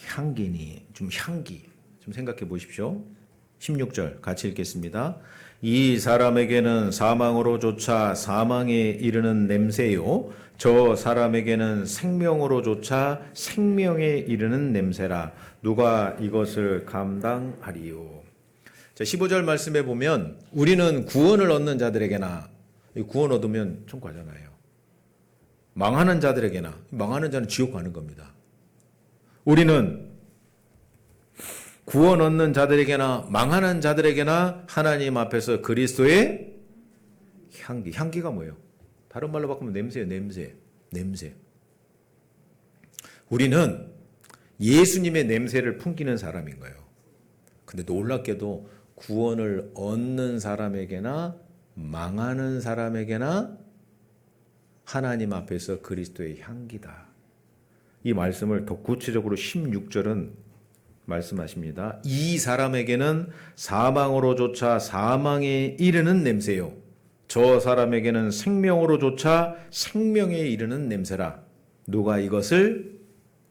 향기니. 좀 향기 좀 생각해 보십시오. 16절 같이 읽겠습니다. 이 사람에게는 사망으로 조차 사망에 이르는 냄새요 저 사람에게는 생명으로 조차 생명에 이르는 냄새라. 누가 이것을 감당하리요. 자, 15절 말씀에 보면 우리는 구원을 얻는 자들에게나, 구원 얻으면 천국가잖아요. 망하는 자들에게나, 망하는 자는 지옥 가는 겁니다. 우리는 구원 얻는 자들에게나 망하는 자들에게나 하나님 앞에서 그리스도의 향기. 향기가 뭐예요? 다른 말로 바꾸면 냄새예요. 냄새. 우리는 예수님의 냄새를 풍기는 사람인 거예요. 근데 놀랍게도 구원을 얻는 사람에게나 망하는 사람에게나 하나님 앞에서 그리스도의 향기다. 이 말씀을 더 구체적으로 16절은 말씀하십니다. 이 사람에게는 사망으로조차 사망에 이르는 냄새요 저 사람에게는 생명으로조차 생명에 이르는 냄새라. 누가 이것을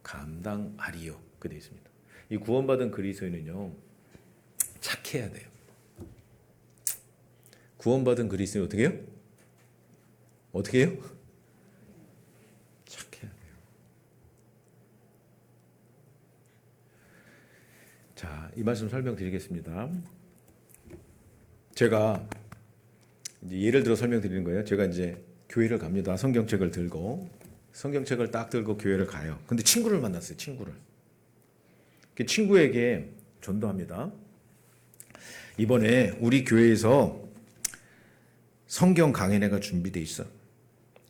감당하리요. 그 되어 있습니다. 이 구원받은 그리스도인은요 착해야 돼요. 구원받은 그리스도인 어떻게 해요? 어떻게 해요? 착해야 돼요. 자, 이 말씀 설명드리겠습니다. 제가 이제 예를 들어 설명드리는 거예요. 제가 이제 교회를 갑니다. 성경책을 들고 딱 들고 교회를 가요. 근데 친구를 만났어요. 그 친구에게 전도합니다. 이번에 우리 교회에서 성경 강연회가 준비돼 있어.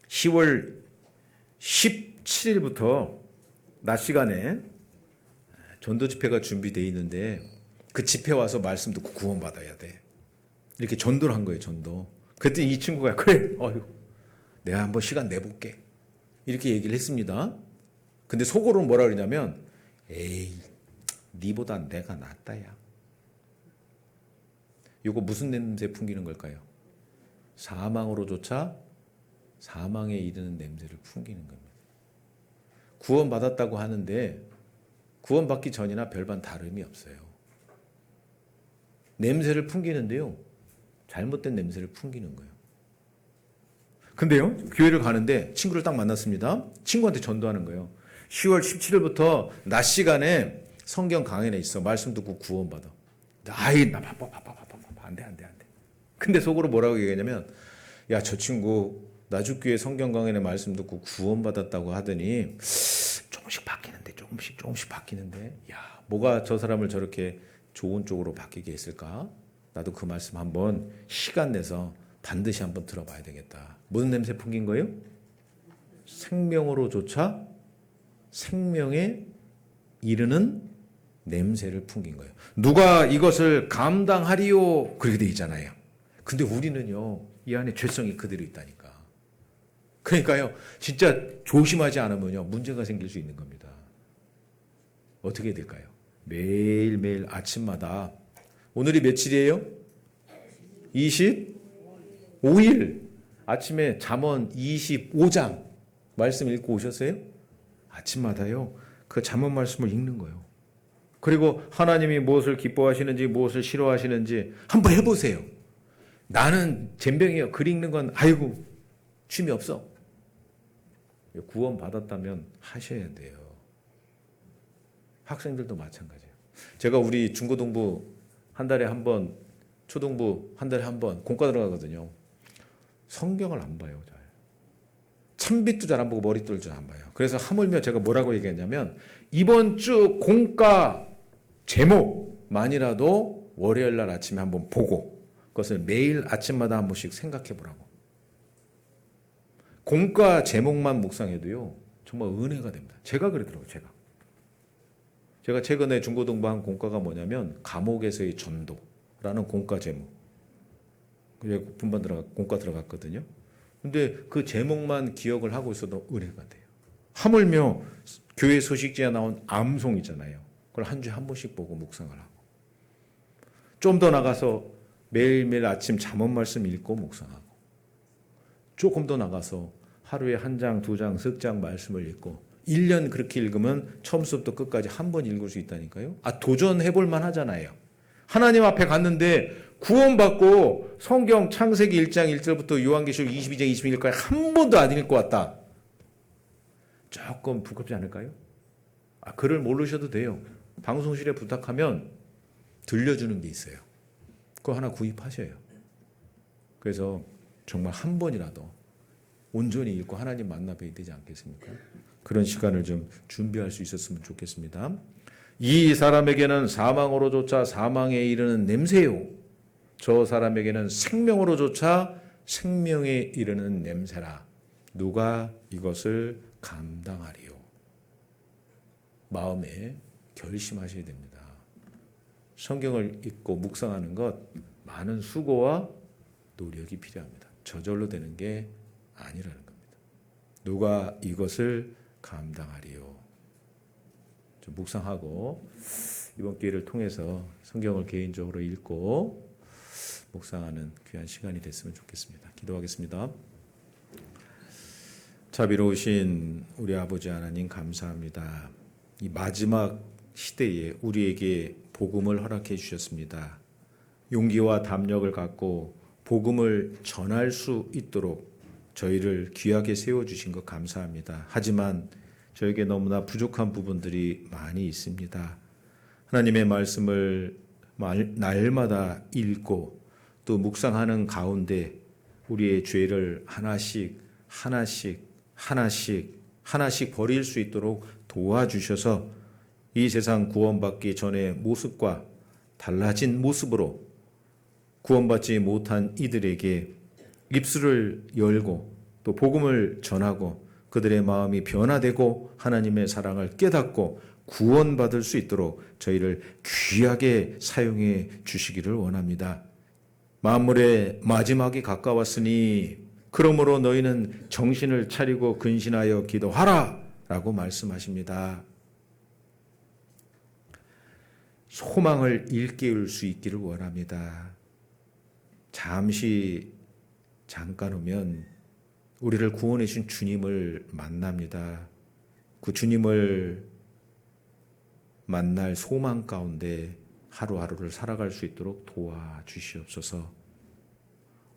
10월 17일부터 낮 시간에 전도 집회가 준비돼 있는데 그 집회 와서 말씀 듣고 구원받아야 돼. 이렇게 전도를 한 거예요. 전도. 그랬더니 이 친구가 그래, 내가 한번 시간 내볼게. 이렇게 얘기를 했습니다. 근데 속으로는 뭐라 그러냐면 에이, 니보다 내가 낫다 야. 이거 무슨 냄새 풍기는 걸까요? 사망으로조차 사망에 이르는 냄새를 풍기는 겁니다. 구원받았다고 하는데 구원받기 전이나 별반 다름이 없어요. 냄새를 풍기는데요. 잘못된 냄새를 풍기는 거예요. 근데요, 교회를 가는데 친구를 딱 만났습니다. 친구한테 전도하는 거예요. 10월 17일부터 낮 시간에 성경 강연에 있어. 말씀 듣고 구원받아. 아이, 나 바빠. 안 돼. 근데 속으로 뭐라고 얘기하냐면, 야, 저 친구 나주교회 성경 강연에 말씀 듣고 구원받았다고 하더니 조금씩 바뀌는데 야, 뭐가 저 사람을 저렇게 좋은 쪽으로 바뀌게 했을까? 나도 그 말씀 한번 시간 내서 반드시 한번 들어봐야 되겠다. 무슨 냄새 풍긴 거예요? 생명으로조차 생명에 이르는 냄새를 풍긴 거예요. 누가 이것을 감당하리요? 그렇게 돼 있잖아요. 근데 우리는요, 이 안에 죄성이 그대로 있다니까. 그러니까요, 진짜 조심하지 않으면요, 문제가 생길 수 있는 겁니다. 어떻게 해야 될까요? 매일매일 아침마다, 오늘이 며칠이에요? 25일. 아침에 잠언 25장 말씀 읽고 오셨어요? 아침마다요, 그 잠언 말씀을 읽는 거예요. 그리고 하나님이 무엇을 기뻐하시는지 무엇을 싫어하시는지 한번 해보세요. 나는 젬병이에요. 글 읽는 건 아이고 취미 없어. 구원 받았다면 하셔야 돼요. 학생들도 마찬가지예요. 제가 우리 중고등부 한 달에 한 번, 초등부 한 달에 한 번 공과 들어가거든요. 성경을 안 봐요. 잘. 찬빛도 잘 안 보고 머리도 잘 안 봐요. 그래서 하물며 제가 뭐라고 얘기했냐면 이번 주 공과 제목만이라도 월요일 날 아침에 한번 보고 그것을 매일 아침마다 한 번씩 생각해 보라고. 공과 제목만 묵상해도요, 정말 은혜가 됩니다. 제가 그러더라고요, 제가 최근에 중고등부한 공과가 뭐냐면, 감옥에서의 전도라는 공과 제목. 분반 공과 들어갔거든요. 근데 그 제목만 기억을 하고 있어도 은혜가 돼요. 하물며 교회 소식지에 나온 암송 있잖아요. 그걸 한 주에 한 번씩 보고 묵상을 하고. 좀 더 나가서 매일매일 아침 잠언 말씀 읽고 묵상하고. 조금 더 나가서 하루에 한 장, 두 장, 석 장 말씀을 읽고 1년 그렇게 읽으면 처음부터 끝까지 한 번 읽을 수 있다니까요. 도전해볼 만 하잖아요. 하나님 앞에 갔는데 구원받고 성경 창세기 1장 1절부터 요한계시록 22장 21절까지 한 번도 안 읽고 왔다. 조금 부끄럽지 않을까요? 글을 모르셔도 돼요. 방송실에 부탁하면 들려주는 게 있어요. 그거 하나 구입하셔요. 그래서 정말 한 번이라도 온전히 읽고 하나님 만나 뵈야 되지 않겠습니까? 그런 시간을 좀 준비할 수 있었으면 좋겠습니다. 이 사람에게는 사망으로조차 사망에 이르는 냄새요. 저 사람에게는 생명으로조차 생명에 이르는 냄새라. 누가 이것을 감당하리요? 마음에 결심하셔야 됩니다. 성경을 읽고 묵상하는 것 많은 수고와 노력이 필요합니다. 저절로 되는 게 아니라는 겁니다. 누가 이것을 감당하리요? 좀 묵상하고 이번 기회를 통해서 성경을 개인적으로 읽고 묵상하는 귀한 시간이 됐으면 좋겠습니다. 기도하겠습니다. 자비로우신 우리 아버지 하나님 감사합니다. 이 마지막 시대에 우리에게 복음을 허락해 주셨습니다. 용기와 담력을 갖고 복음을 전할 수 있도록 저희를 귀하게 세워주신 것 감사합니다. 하지만 저에게 너무나 부족한 부분들이 많이 있습니다. 하나님의 말씀을 날마다 읽고 또 묵상하는 가운데 우리의 죄를 하나씩 버릴 수 있도록 도와주셔서 이 세상 구원받기 전의 모습과 달라진 모습으로 구원받지 못한 이들에게 입술을 열고 또 복음을 전하고 그들의 마음이 변화되고 하나님의 사랑을 깨닫고 구원받을 수 있도록 저희를 귀하게 사용해 주시기를 원합니다. 만물의 마지막이 가까웠으니 그러므로 너희는 정신을 차리고 근신하여 기도하라 라고 말씀하십니다. 소망을 일깨울 수 있기를 원합니다. 잠깐 오면 우리를 구원해 주신 주님을 만납니다. 그 주님을 만날 소망 가운데 하루하루를 살아갈 수 있도록 도와주시옵소서.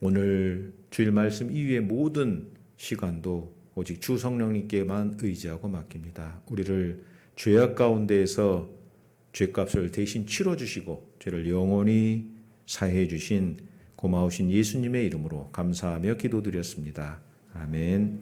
오늘 주일 말씀 이후의 모든 시간도 오직 주 성령님께만 의지하고 맡깁니다. 우리를 죄악 가운데에서 죄값을 대신 치러주시고 죄를 영원히 사해 주신 고마우신 예수님의 이름으로 감사하며 기도드렸습니다. 아멘.